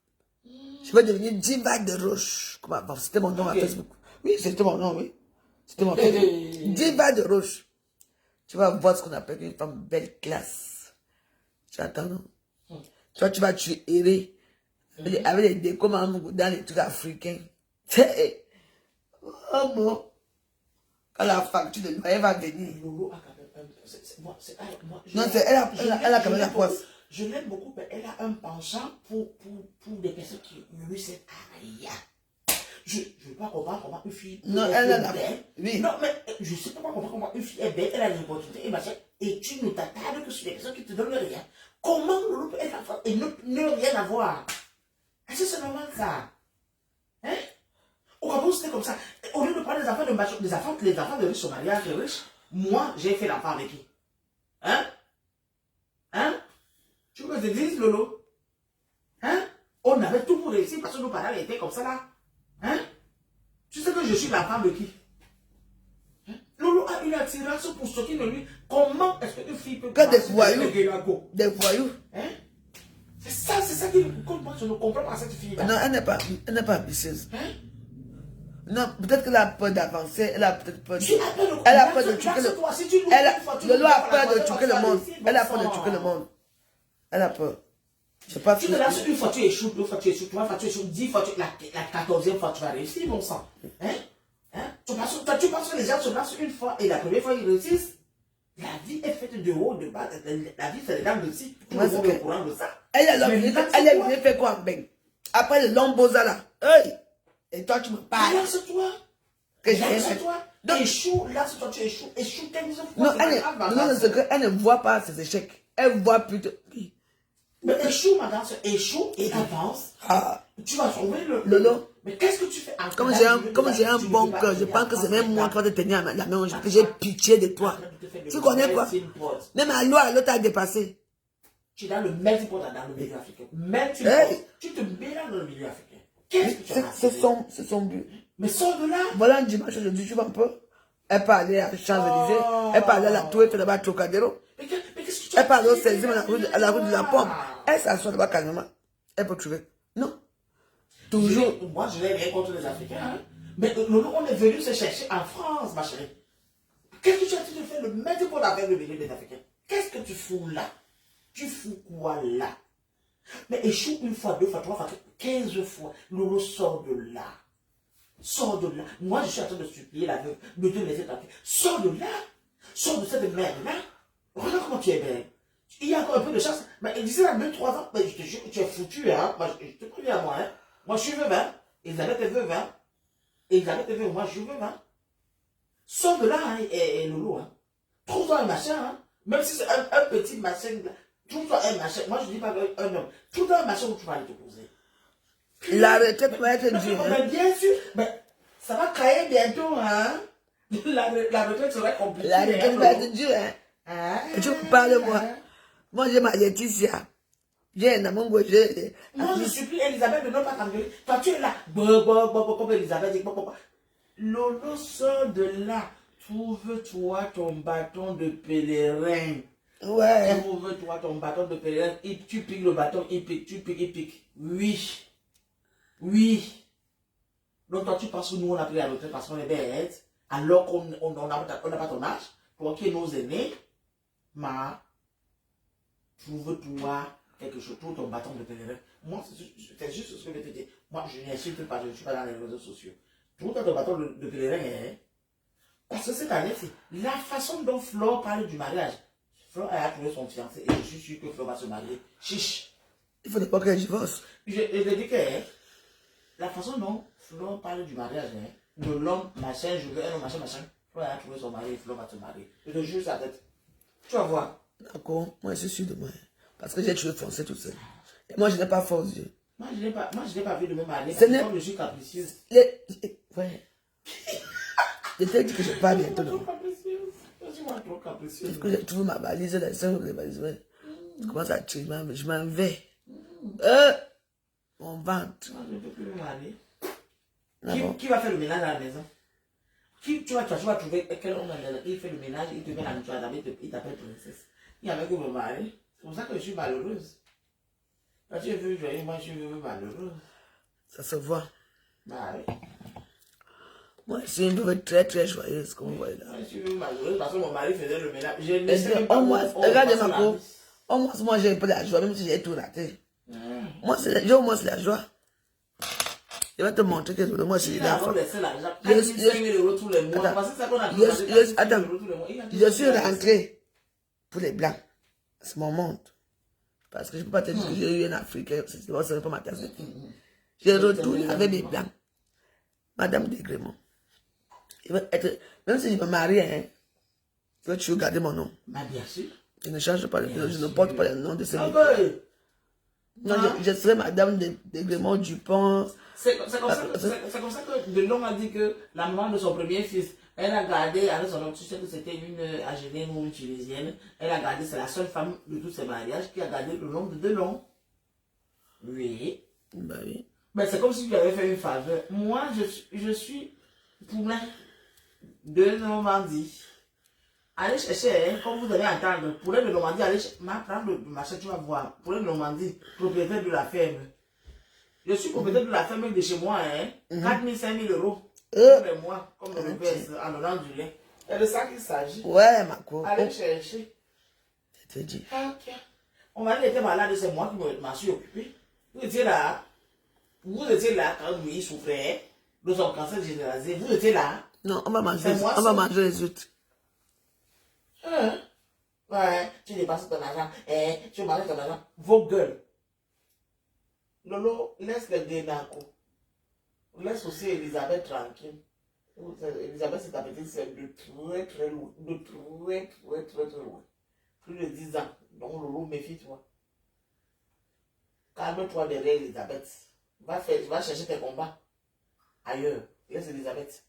Je vais devenir diva de Roche. Comment avant? C'était mon nom à Facebook. Oui, c'était mon nom, oui. C'était mon nom. Diva de Roche. Tu vas voir ce qu'on appelle une femme belle classe. Tu attends, non? Toi, tu vas tuer Héré. Avec les décos dans les trucs africains. Oh bon. Quand la facture de loyer va venir. Lolo a Non, c'est elle a quand même la poisse. Je l'aime beaucoup, mais elle a un penchant pour des personnes qui lui c'est aïe. Je ne peux pas comprendre comment une fille. Non, elle a la. Oui. Non, mais je ne sais pas comprendre comment une fille est belle, elle a l'opportunité et machin. Et tu ne t'attardes que sur des personnes qui te donnent rien. Comment Lolo peut être enfant et ne rien avoir? Est-ce que c'est normal ça? Hein? Au Cameroun, c'était comme ça. Au lieu de prendre les enfants de riches sont mariés avec riches, moi, j'ai fait l'enfant avec qui? Hein? Hein? Tu veux que je te dise, Lolo? Hein? On avait tout pour réussir parce que nos parents étaient comme ça là. Hein? Tu sais que je suis la femme de qui? Hein? Lolo a une attirance pour ce qui ne lui... Comment est-ce qu'une fille peut... Que des voyous. Des voyous. Hein? C'est ça qui... Moi, je ne comprends pas cette fille-là. Non, elle n'est pas ambitieuse. Hein? Non, peut-être qu'elle a peur d'avancer, elle a peut-être peur de... Elle a peur de tuer le... Lolo a peur de tuer le monde. Elle a peur de tuer le monde. Elle a peur. Je sais pas tu te lances une fois tu échoues, deux fois tu échoues, trois fois tu échoues, 10 fois la 14e fois tu vas réussir, mon sang. Hein? Hein? Tu penses que les gens se lancent une fois et la première fois ils réussissent? La vie est faite de haut, de bas. La vie c'est les dents de scie. Tout le monde est au courant de ça. Elle est venue faire quoi en bain? Après le lombosa là. Hey! Et toi tu me parles. Lance-toi. Lance-toi. Échoue, lance-toi, tu échoues. Échoue 15 fois. Non, elle ne voit pas ses échecs. Elle voit plutôt... Mais échoue, madame, échoue et avance. Ah. Tu vas sauver le... Lolo. Mais qu'est-ce que tu fais? Comme j'ai un bon cœur, je pense que c'est même moi qui va te tenir la main, que j'ai pitié de toi. Tu connais quoi? Même à l'eau t'a dépassé. Tu es dans le melting pot dans le milieu africain. Melting pot. Tu te mélanges dans le milieu africain. Qu'est-ce que tu as? C'est son but. Mais sors de là. Voilà un dimanche aujourd'hui, tu vas un peu. Elle peut aller à Champs-Élysées, elle peut aller à la Tour Eiffel là-bas à Trocadéro. Mais qu'est-ce que tu as? Elle peut aller au 16e à la rue de la Pomme. Elle s'assoit là-bas calmement. Elle peut trouver. Non. Toujours. Moi, je n'ai rien contre les Africains. Hein? Mais on est venu se chercher en France, ma chérie. Qu'est-ce que tu as dit de faire le maître pour avec le milieu des Africains? Qu'est-ce que tu fous là? Tu fous quoi là? Mais échoue une fois, deux fois, trois fois, 15 fois. Lolo sort de là. Sors de là. Moi, je suis en train de supplier la veuve de te laisser tranquille. Sors de là. Sors de cette merde-là. Regarde comment tu es belle. Il y a encore un peu de chance. Mais d'ici là, 2-3 ans, mais je te jure que tu es foutu, hein. Moi, je te préviens à moi, hein. Moi, je suis veuve, hein. Elisabeth est veuve, hein. Elisabeth est veuve, moi, je suis veuve, hein. Sors de là, hein, et Lolo, hein. Trouve-toi un machin, hein. Même si c'est un petit machin, trouve-toi un machin. Moi, je dis pas un homme. Trouve-toi un machin où tu vas aller te poser. La retraite va être dure. Mais bien sûr, mais ça va cailler bientôt, hein. La retraite sera compliquée. La retraite va être dure, hein. Et tu me parles, moi. Moi, j'ai ma Laetitia. J'ai un amour, j'ai... Moi, je supplie Elisabeth de ne pas t'engueuler. Toi, tu es là. Comme Elisabeth dit. Lolo, sort de là. Trouve-toi ton bâton de pèlerin. Ouais. Trouve-toi ton bâton de pèlerin. Tu piques le bâton, il pique, tu piques, il pique. Oui. Oui. Donc toi tu penses que nous on a pris la retraite parce qu'on est bêtes, alors qu'on n'a pas ton âge, toi qui es nos aînés, trouve-toi quelque chose, trouve ton bâton de pèlerin. Moi, c'est juste ce que je vais te dire. Moi, je n'insulte pas, je ne suis pas dans les réseaux sociaux. Trouve-toi ton bâton de pèlerin, hein. Parce que cette année, c'est la façon dont Flore parle du mariage. Flore a trouvé son fiancé et je suis sûr que Flore va se marier. Chiche. Il faut pas qu'elle divorce. Je te dis que, hein, la façon dont Flore parle du mariage, hein, de l'homme, machin, je veux un homme, machin, machin, Flore a trouvé son mari et Flore va se marier. Je te jure sa tête. Tu vas voir. D'accord, moi je suis sûr de moi. Parce que j'ai tué foncé tout seul. Et moi je n'ai pas force Dieu. Moi je n'ai pas vu de me marier parce que je suis capricieuse. Ouais. Je t'ai dit que je pars bientôt. Trop capricieuse. Je suis trop capricieuse. Parce que j'ai trouvé ma valise, la sœur de valise. Je commence à tuer, je m'en vais. Mon ventre. Moi je ne peux plus me marier. Ah Qui va faire le ménage à la maison? Tu vas trouver quel homme il fait le ménage, il te met la nourriture à la main, il t'appelle princesse. Il n'y a même que me marier. C'est pour ça que je suis malheureuse. Quand tu es venu joyeux, moi je suis malheureuse. Ça se voit. Bah oui. Moi je suis une veuve très très joyeuse, comme vous voyez là. Moi je suis malheureuse parce que mon mari faisait le ménage. Je ne Et sais même pas regardez ma peau. Au moins moi j'ai un peu la joie, même si j'ai tout raté. Moi j'ai au moins la joie. Je vais te montrer que moi je suis là. Je suis rentré pour les blancs. C'est mon monde. Parce que je ne peux pas te dire que j'ai eu un Africain. Ce n'est pas ma tasse de thé. Je retourne avec mes blancs. Madame Degrémont. Même si je me marie, hein, je vais toujours garder mon nom. Bien sûr. Je ne change pas, je ne porte pas le nom de ce Ah métier. Non, je serai Madame Degrémont Dupont. C'est comme ça que Delon a dit que la maman de son premier fils, Elle a gardé, avec son nom, tu sais que c'était une Algérienne ou une Tunisienne. Elle a gardé, c'est la seule femme de tous ses mariages qui a gardé le nom de Delon. Oui. Bah oui. Mais c'est comme si tu avais fait une faveur. Moi, je suis poulain de Normandie. Allez chercher, hein, comme vous allez entendre, poulet de Normandie, allez prendre le marché, tu vas voir. Poulet de Normandie, propriétaire de la ferme. Je suis propriétaire de la ferme de chez moi, hein. 4 000, 5 000 euros. Tous les mois, comme le reverse en donnant du lait. C'est de ça qu'il s'agit. Ouais, ma co. Allez chercher. Je te dis. Ok. On m'a dit était malade, c'est moi qui m'en suis occupé. Vous étiez là. Vous étiez là quand lui souffrait de son cancer généralisé. Vous étiez là. Non, on va manger, C'est moi, on va ça. manger les autres. Hein? Ouais, tu dépenses ton argent. Tu manges ton argent. Vos gueules. Lolo, laisse les dénacos. Laisse aussi Elisabeth tranquille. Elisabeth, c'est ta petite sœur de très très loin. De très loin. Plus de 10 ans. Donc Lolo, méfie-toi. Calme-toi derrière Elisabeth. Va chercher tes combats ailleurs. Laisse Elisabeth.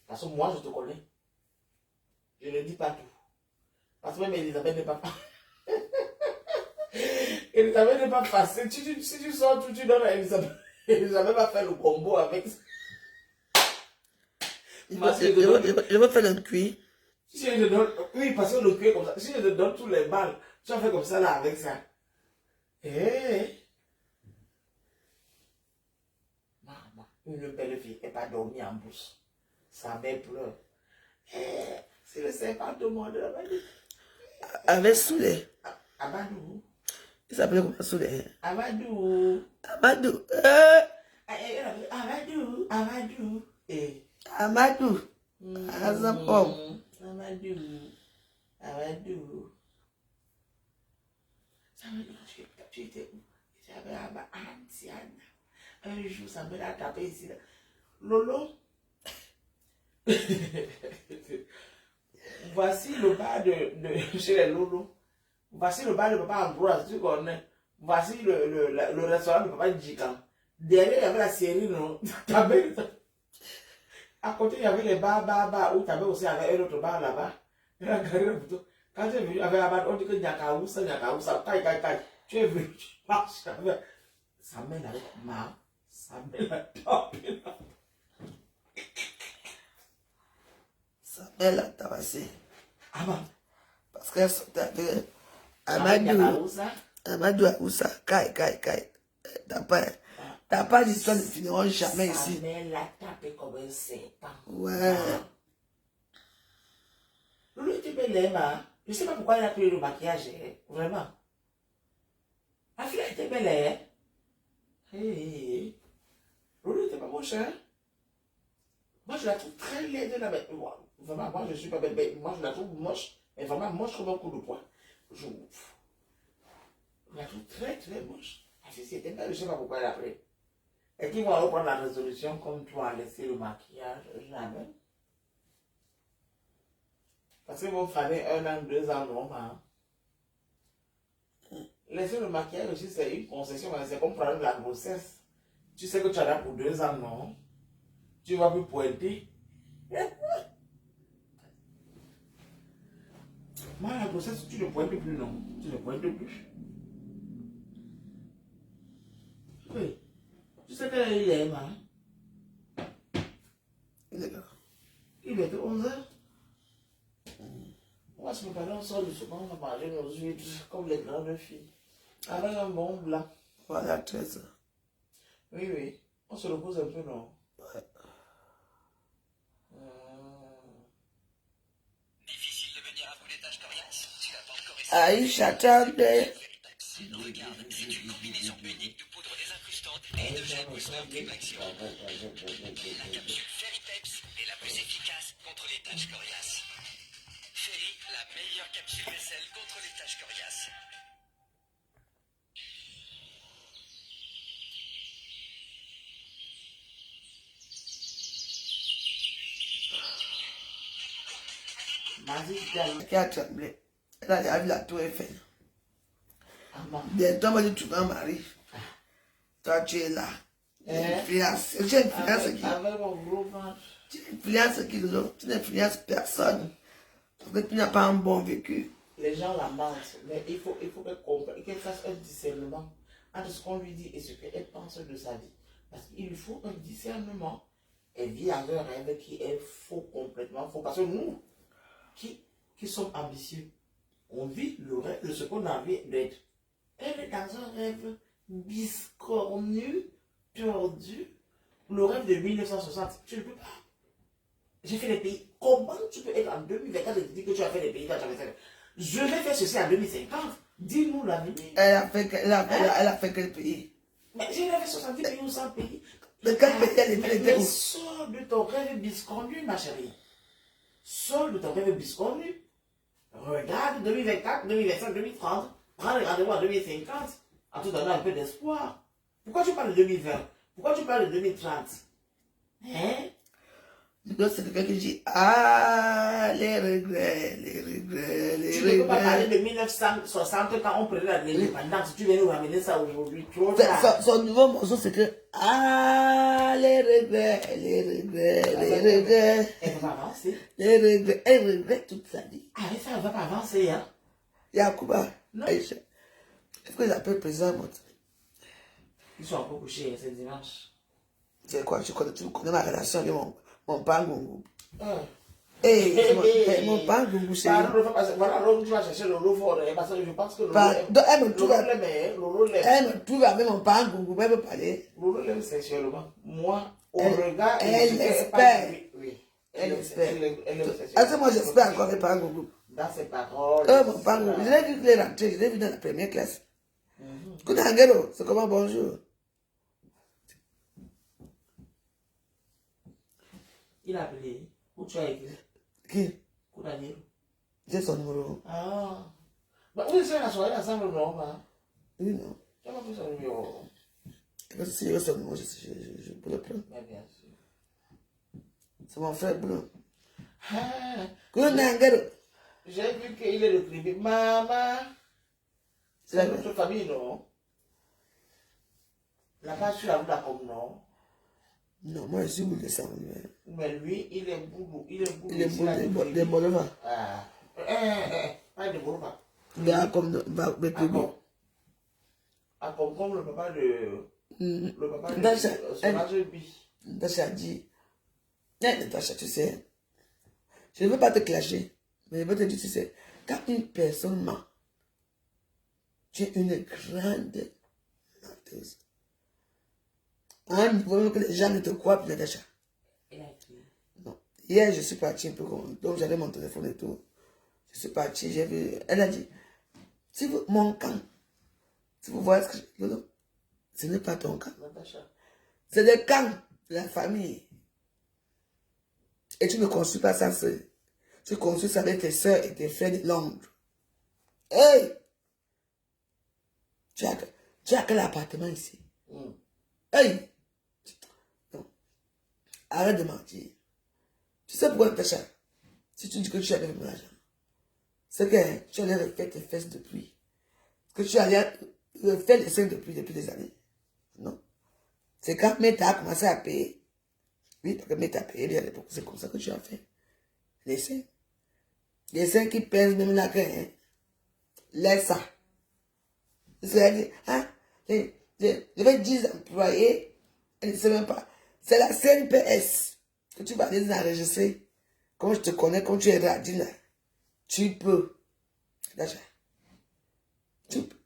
Parce que moi, je te connais. Je ne dis pas tout. Parce que même Elisabeth n'est pas... Elisabeth n'est pas facile. Si tu sors tout, tu donnes à Elisabeth. Elisabeth va faire le combo avec... Je vais faire le cuir. Si je te donne... Oui, parce que le cuir comme ça. Si je te donne tous les balles, tu vas faire comme ça là avec ça. Maman, une belle fille n'est pas dormie en bouche. Sa mère pleure. C'est le serpent de moi de la maladie. Avec Soulé. Amadou. Il s'appelait comment Soulé? Amadou. Amadou. Amadou. Amadou. Amadou. Azapom. Amadou. Amadou. Tu étais où? J'avais à Antiana. Un jour, ça me l'a tapé ici. Lolo. Voici le bar de chez les Lolo. Voici le bar de papa Ambroise, tu connais. Voici le restaurant de papa Djikan. Derrière, il y avait la série, non? À côté, il y avait les bars, où tu avais aussi un autre bar là-bas. Quand tu es venu avec la barre, on dit que Nyakaoussa, caille. Tu es venu, tu marches avec. Ça mène avec ma. Ça mène la top. Sa mère l'a tabassé. Ah bon? Parce qu'elle sortait avec Amadou. Amadou Aoussa. Caille. T'as pas d'histoire de finiront jamais ici. Sa mère l'a tapé comme un serpent. Ouais. Loulou était belle, hein? Je ne sais pas pourquoi elle a pris le maquillage, hein? Vraiment. La fille était belle, hein? Hey. Loulou n'était pas moche, hein? Moi, je la trouve très laide, là, mais vraiment, moi, je ne suis pas belle, mais moi, je la trouve moche, mais vraiment moche comme un coup de poing. Je la trouve très, très moche. La fille, c'était belle, je ne sais pas pourquoi elle a pris. Et qui va reprendre la résolution comme toi, laisser le maquillage? Jamais. Parce que vous fallait 1 an, 2 ans, normal. Laisser le maquillage aussi, c'est une concession, c'est comme prendre la grossesse. Tu sais que tu as là pour 2 ans, non? Tu vas plus pointer. Moi, la grossesse, tu ne pointes plus, non? Tu ne pointes plus. Oui. Tu sais quelle heure il est, hein? Il est 11h. Moi, je me parlais, on sort du souvent, on va manger nos huîtres comme les grandes filles. Avec un bon blanc. Voilà, 13 ans. Oui. On se repose un peu, non? Ouais. Difficile de venir à bout des tâches coriaces. Tu n'as pas encore essayé. Aïcha, t'attendais. Regarde, c'est une combinaison unique de poudre désincrustante et de gel mousseur Primaxion. La capsule Fairy-Peps est la plus efficace contre les taches coriaces. Fairy, la meilleure capsule vaisselle contre les taches coriaces. Vas-y, Qui a tremblé. Elle a vu la tour Eiffel. Maman. Bientôt, on va dire, tu vas marier. Toi, tu es là. J'ai influence qui. Avec mon gros ventre. Tu n'influences qui, Lolo? Tu n'influences personne. Parce que tu n'as pas un bon vécu. Les gens la mentent, mais il faut qu'elle comprenne, qu'elle fasse un discernement entre ce qu'on lui dit et ce qu'elle pense de sa vie. Parce qu'il lui faut un discernement. Elle vit avec un rêve qui est faux, complètement faux. Parce que nous, qui sommes ambitieux, on vit le rêve de ce qu'on a envie d'être. Elle est dans un rêve biscornu, tordu, le rêve de 1960. Tu ne peux pas. J'ai fait des pays. Comment tu peux être en 2024 et te dire que tu as fait des pays dans jamais fait? Je vais faire ceci en 2050. Dis-nous l'avenir. Elle a fait quel pays? Mais j'ai fait 70 pays ou 100 pays. De quel pays elle est Mais sors de ton rêve biscornu, ma chérie. Sors de ton rêve biscornu. Regarde 2024, 2025, 2030. Prends le rendez-vous en 2050. En te donnant un peu d'espoir. Pourquoi tu parles de 2020? Pourquoi tu parles de 2030? Hein? C'est quelqu'un qui dit, ah, les regrets. Tu ne peux pas parler de 1960 quand on prenait l'indépendance. Tu viens nous ramener ça aujourd'hui. Son nouveau morceau, c'est que, ah, les regrets. Elle ne va pas avancer. Les regrets, elle regrette toute sa vie. Ah, mais ça ne va pas avancer, hein? Yacouba, Non. Aïcha, est-ce qu'ils appellent président Mot? Ils sont un peu couchés, c'est dimanche. C'est quoi, tu connais ma relation avec mon pangongo. Mon pangongo, c'est... Voilà, l'autre, tu vas chercher le lot fort, parce que je pense que Elle me trouve avec mon pangongo, elle veut parler. Lolo l'aime sexuellement. Moi, au regard... Elle espère. Oui. Elle espère. Elle aime sexuellement. Est-ce que moi j'espère encore les pangongo? Dans ses paroles. Mon pangongo, je l'ai vu qu'il est rentré, je l'ai vu dans la première classe. Koutangelo, c'est comment bonjour? Il a appelé. Où tu as écrit? Qui? Koutangelo. J'ai son numéro. Ah. Bah, oui, c'est la soirée ensemble, non, hein? Oui, non. Tu n'as pas pris son numéro. Parce que si j'ai son numéro, je peux le prendre. Mais bien sûr. C'est mon frère Bruno. Ah. Koutangelo. J'ai vu qu'il est le privé. Maman. C'est notre famille, non? La page sur la route là comme non? Non, moi je suis boule de sang. Mais lui, il est boulot. Il est boulot. Il est boule de Bolova. Ah. Pas de Bolova. Il est comme le Comme le papa de... Le papa de... Dacha. Solange Bi. Dacha dit. Dacha, tu sais. Je ne veux pas te clasher. Mais je veux te dire, tu sais. Quand une personne ment, tu es une grande menteuse. À un niveau que les gens ne te croient plus, Dacha. Non. Hier, je suis parti un peu comme... Donc, j'avais mon téléphone et tout. Je suis parti, j'ai vu... Elle a dit, si vous... Mon camp, si vous voyez ce que je... Non, ce n'est pas ton camp. C'est le camp de la famille. Et tu ne construis pas ça seul. Tu construis ça avec tes soeurs et tes frères de Londres. Hey! Tu as quel appartement ici? Hey! Non. Arrête de mentir. Tu sais pourquoi, Natacha? Si tu dis que tu as avec mon argent, c'est que tu allais refaire tes fesses depuis. Que tu allais refaire les seins depuis des années. Non. C'est quand Meta a commencé à payer. Oui, parce que Meta a payé à l'époque. C'est comme ça que tu as fait. Les seins. Les seins qui pèsent même la graine. Hein. Laisse ça. C'est-à-dire, hein? Je vais 10 employés. Elle ne sait même pas. C'est la CNPS que tu vas les enregistrer. Comme je te connais, comme tu es radis là. Tu peux. D'accord. Tu peux.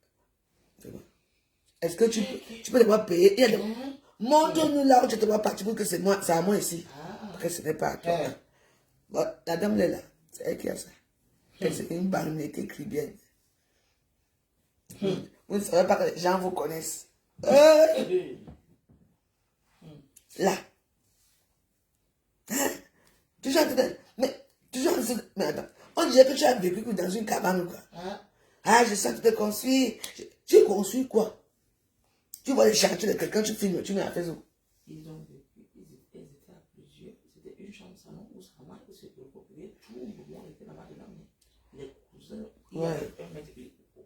Est-ce que tu peux d'abord payer? Il y a des... Montre-nous là où tu te vas partir pour que c'est moi, c'est à moi ici. Parce que ce n'est pas à toi. Bon, la dame est là. C'est elle qui a ça. Elle, c'est une bannière qui écrit bien. Vous ne savez pas que les gens vous connaissent. Là. Hein? Toujours en train de... Mais attends. On dirait que tu as vécu dans une cabane ou quoi. Ah, je sens que tu te construis. Tu construis quoi? Tu vois les chantiers de quelqu'un, tu filmes, tu mets à Facebook. Ils ont vécu, ils étaient à plusieurs. C'était une chambre salon où sa mère se préoccupait. Tout le monde était là-bas dedans. Les cousins, il y avait un mètre,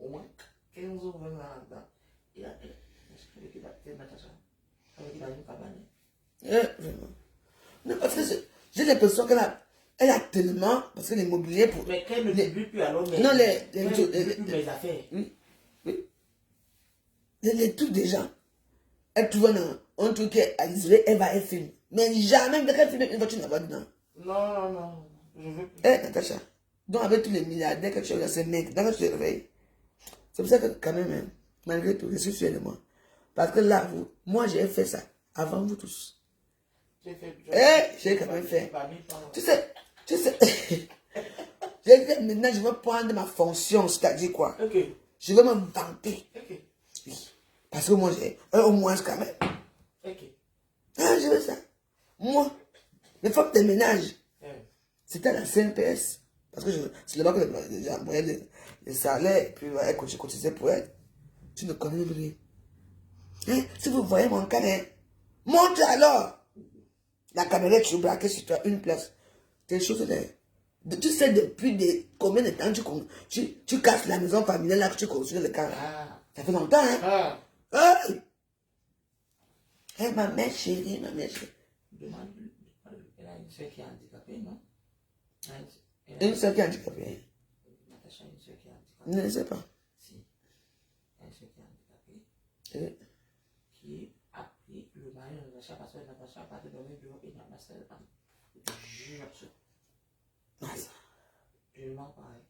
au moins 15 ou 20 ans là-dedans. Il a fait Natacha. Avec une j'ai l'impression elle a tellement, parce que l'immobilier pour... Mais qu'elle ne publie plus alors, mais... Non, qu'elle ne publie plus mes affaires. Oui, oui. Les trucs des gens. Elle trouve un truc à isoler, elle filme. Mais jamais, dès qu'elle filme une voiture, elle va dedans. Non. Je veux plus. Eh, Natacha, donc avec tous les milliardaires que tu as dans ces mecs, dans que tu te réveilles. C'est pour ça que quand même, hein, malgré tout, je suis fier de moi. Parce que là, moi j'ai fait ça avant vous tous. J'ai quand même fait. Tu sais, j'ai dit maintenant je vais prendre ma fonction, c'est-à-dire quoi? Ok. Je vais me vanter. Ok. Oui. Parce que moi j'ai au moins quand même. Ok. Ah, je veux ça. Moi, les femmes de ménage, c'était à la CNPS. Parce que c'est là-bas que les gens voyaient les salaires, et puis elle cotisait pour elle. Tu ne connais rien. Hein? Si vous voyez mon carnet, montre alors. La caméra, tu braques sur toi une place. Tes choses là. Tu sais depuis combien de temps tu casses la maison familiale là que tu construis le carnet. Ça fait longtemps, hein? Hey, ma mère chérie, ma mère chérie. Demande, elle a une soeur qui est handicapée, non? Une soeur qui est handicapée. Natacha a une soeur qui est handicapée. Je ne sais pas. Si. Elle a une soeur qui est handicapée. Qui a pris le mari de Natacha parce que Natacha n'a pas de donner de l'eau et n'a pas de femme. Je jure sur. Tellement pareil.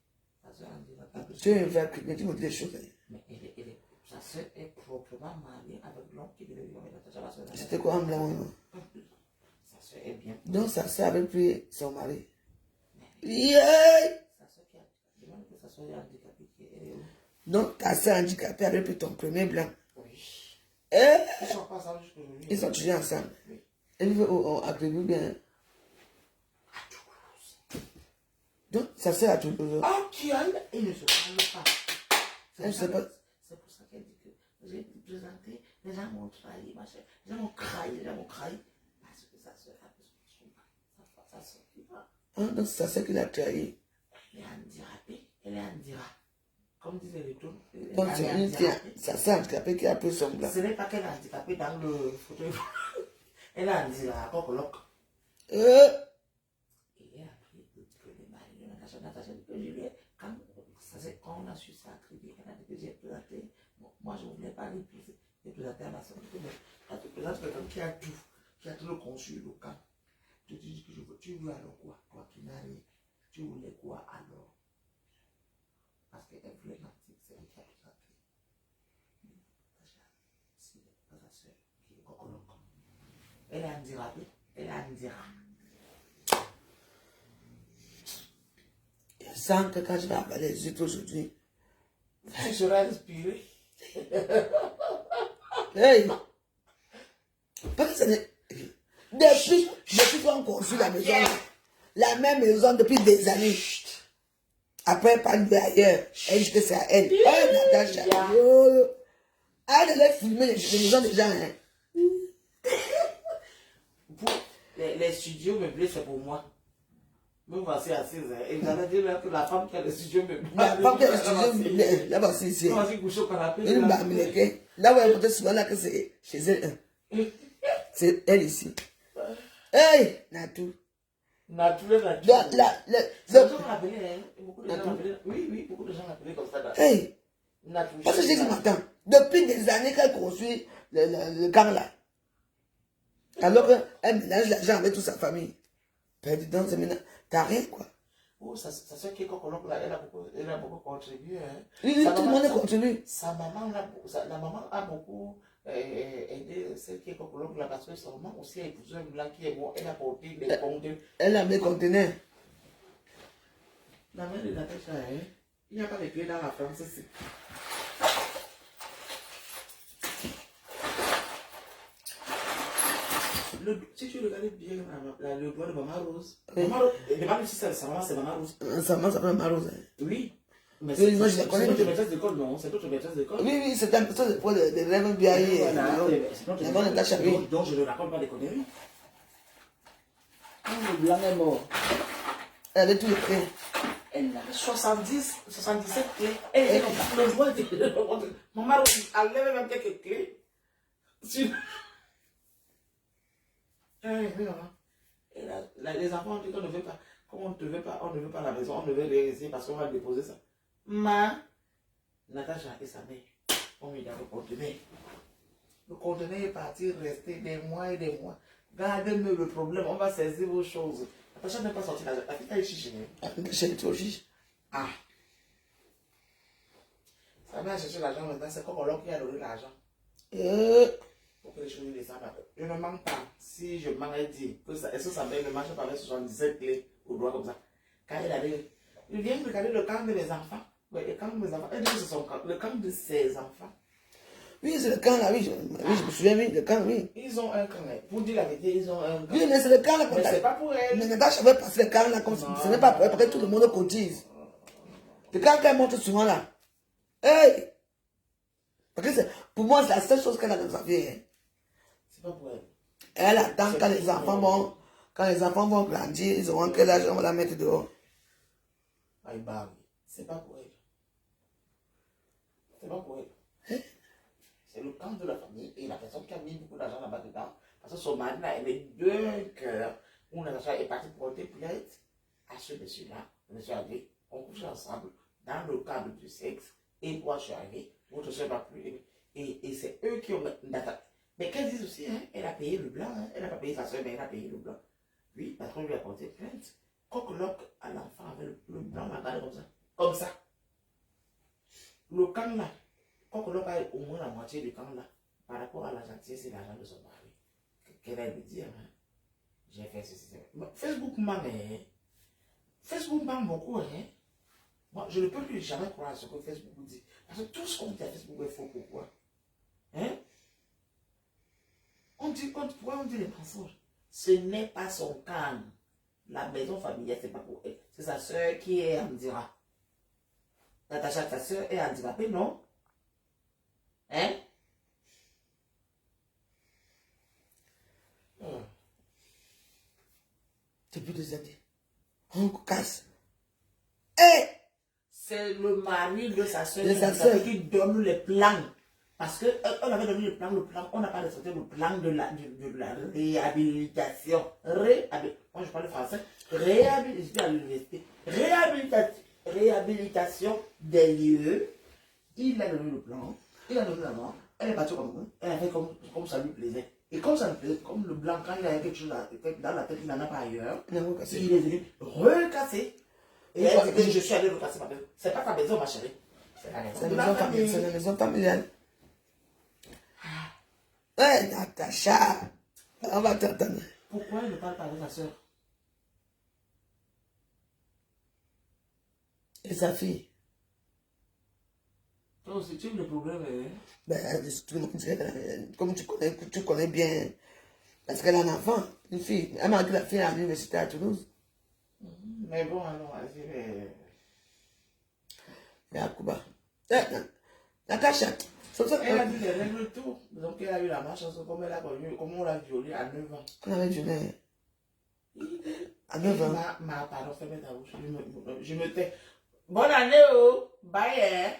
Sa soeur handicapée. Tu es vaincu, mais tu me dis des choses. Mais sa soeur est proprement mariée avec l'homme qui devait vivre avec Natacha parce que C'était quoi un blanc? sa soeur est bien. Donc sa soeur avait pris son mari. Yeah! Sa soeur qui a. Demande que sa soeur est handicapée. Donc ta soeur handicapée avait pris ton premier blanc. Oui. Eh? Ils sont pas ensemble jusqu'aujourd'hui. Ils sont toujours ensemble. Oui. Ils vivent à Toulouse bien. À Toulouse. Donc sa soeur à Toulouse. Ah, qui a ils ne se parlent pas. Elle ne sait pas. C'est pour ça qu'elle dit que j'ai présenté, les gens m'ont trahi, ma chère. Les gens m'ont trahi. Parce que sa soeur a besoin de son mari. Sa soeur qui va. Ah, donc c'est ça qui l'a trahi. Elle est handicapée. Elle est handicapée. Comme disait les tours. Donc c'est une sa soeur handicapée qui a pris son blanc. Ce n'est pas qu'elle est handicapée dans le fauteuil. Elle est handicapée à Coco-Loc. Et elle a pris le mari de Natacha dit que je lui ai. Quand on a su ça, elle a dit que j'ai présenté. Moi, je ne voulais pas l'épouser. J'ai présenté à ma soeur. Quand tu présentes quelqu'un qui a tout le conçu local, tu te dis que tu veux alors quoi? Quoi qu'il n'arrive, tu voulais quoi alors? Parce qu'elle voulait l'antique, c'est elle qui a présenté. C'est pas sa soeur qui est Coco-Loc. Elle est handicapée. Elle est handicapée. Je sens que quand je vais avaler les yeux aujourd'hui. Tu seras inspiré. Hey! Parce que ce n'est. Depuis qu'on construit la maison, la même maison depuis des années. Après, elle parle ailleurs. Elle dit que c'est à elle. Elle, Natacha. Elle allait filmer les maisons des gens. Hein. Les studios meublés, c'est pour moi. Me voici assise. Et vous allez dire que la femme qui a le studio meublé. La femme qui a le studio meublé, là-bas, c'est ici. Une bamileke. Là où elle montait souvent, là, que c'est chez elle. C'est elle ici. Hey, Natou. Natou. Beaucoup de gens l'appelaient. Oui, beaucoup de gens l'appelaient comme ça. Hey. Natou. Parce que j'ai dit, attends, depuis des années qu'elle construit le camp là. Alors qu'elle mélange l'argent avec toute sa famille. Perdu dans ce ménage. T'as rien, quoi. Oh, sa soeur qui est Coco-Loc, elle a beaucoup contribué. Hein. Oui, tout le monde contribue. La maman a beaucoup aidé celle qui est Coco-Loc là parce que sa maman aussi a épousé un blanc qui est bon. Elle a porté les conteneurs. Elle a mis les conteneurs. La mère de Natacha, hein? Il n'y a pas de clés dans la France ici. Si tu regardes bien le doigt de Maman Rose, demande si sa maman c'est Maman Rose. Sa maman s'appelle Maman Rose. Oui. Mais oui, moi je la connais. C'est notre maîtresse d'école, non? C'est notre maîtresse d'école. Oui, c'est un peu de rêve bien. C'est notre Natacha. Donc je ne raconte pas des conneries. Quand le blanc est mort, elle est tout près. Elle avait 77 clés. Elle le doigt de Maman Rose, elle avait même quelques clés. Et Et les enfants ont dit qu'on ne veut pas. Comme on ne veut pas, on ne veut pas la maison, on ne veut rien essayer parce qu'on va déposer ça. Natacha et sa mère ont mis dans le conteneur. Le conteneur est parti rester des mois et des mois. Gardez-nous le problème, on va saisir vos choses. Natacha n'est pas sortie l'argent. La fille est chichi. J'ai trop chiche. Ah. Sa mère a cherché l'argent maintenant, c'est Cocolon qui a donné l'argent. Pour que les choses descendent. Je ne manque pas. Si je m'en ai dit, est-ce que sa mère ne marche pas avec 77 clés au doigt comme ça? Quand il arrive, il vient regarder le camp de mes enfants. Oui, le camp de mes enfants. Elle dit que c'est son camp, le camp de ses enfants. Oui, c'est le camp là, oui, je me souviens, oui, le camp, oui. Ils ont un camp. Pour dire la vérité, ils ont un camp. Oui, mais c'est le camp là, Mais c'est pas pour elle. Mais Natacha veut passer le camp là, comme ce n'est pas pour elle, parce que tout le monde cotise. Le camp qu'elle montre souvent là. Hey! Parce que pour moi, c'est la seule chose qu'elle a dans sa vie. Hein. C'est pas pour elle. Elle attend quand les enfants vont grandir, ils auront quel âge, on va la mettre dehors. Aïe, bah oui. C'est pas pour elle. C'est pas pour elle. Hein? C'est le camp de la famille et la personne qui a mis beaucoup d'argent là-bas dedans. Parce que son mari là, elle est d'un cœur où Natacha est partie porter plainte à ce monsieur-là. Le monsieur a dit, on couche ensemble dans le cadre du sexe et moi je suis arrivé, votre soeur m'a plus aimé. Et c'est eux qui ont Natacha. Mais qu'elle dit aussi, hein, elle a payé le blanc, hein. Elle n'a pas payé sa soeur, mais elle a payé le blanc. Oui, le patron lui a porté plainte. Coq-loc à l'enfant avec le blanc, la garde comme ça. Comme ça. Le camp là, Coq-loc a au moins la moitié du camp là, par rapport à la gentillesse et l'argent de son mari. Qu'elle va me dire, hein? J'ai fait ceci. Facebook m'a mais Facebook m'a beaucoup, hein? Moi, je ne peux plus jamais croire à ce que Facebook dit. Parce que tout ce qu'on dit à Facebook est faux. Pourquoi? Hein? Pourquoi on dit les mensonges? Ce n'est pas son camp. La maison familiale, c'est pas pour elle. C'est sa soeur qui est handicapée. Natacha, ta soeur est handicapée, non? Hein? Depuis des années. On casse. Hé! C'est le mari de sa soeur qui donne les plans. Parce qu'on avait donné le plan, on n'a pas respecté le plan de la réhabilitation. Moi je parle français. Réhabilitation à l'université. Réhabilitation des lieux. Il a donné le plan. Il a donné la main. Elle est partie comme elle a fait comme ça lui plaisait. Et comme ça lui plaisait, comme le blanc, quand il a quelque chose dans la tête, il n'en a pas ailleurs. Il est venu recasser. Et elle dit que je suis allé recasser ma maison. C'est pas ta maison, ma chérie. C'est la maison de la famille. C'est la maison familiale. Ouais, Natacha, on va t'entendre. Pourquoi elle ne parle pas avec sa soeur? Et sa fille? Toi aussi, tu as le problème, hein? Ben, comme tu connais bien, parce qu'elle a un enfant, une fille. Elle m'a dit la fille à l'université à Toulouse. Mais bon, alors, elle Yacouba. Natacha. Elle a dit les règles tout. Donc elle a eu la marche, comme elle a connu, comme on l'a violée à 9 ans. On avait violé à 9 ans. Pardon, fermez ta bouche. Je me tais. Bonne année, oh! Bye, hein?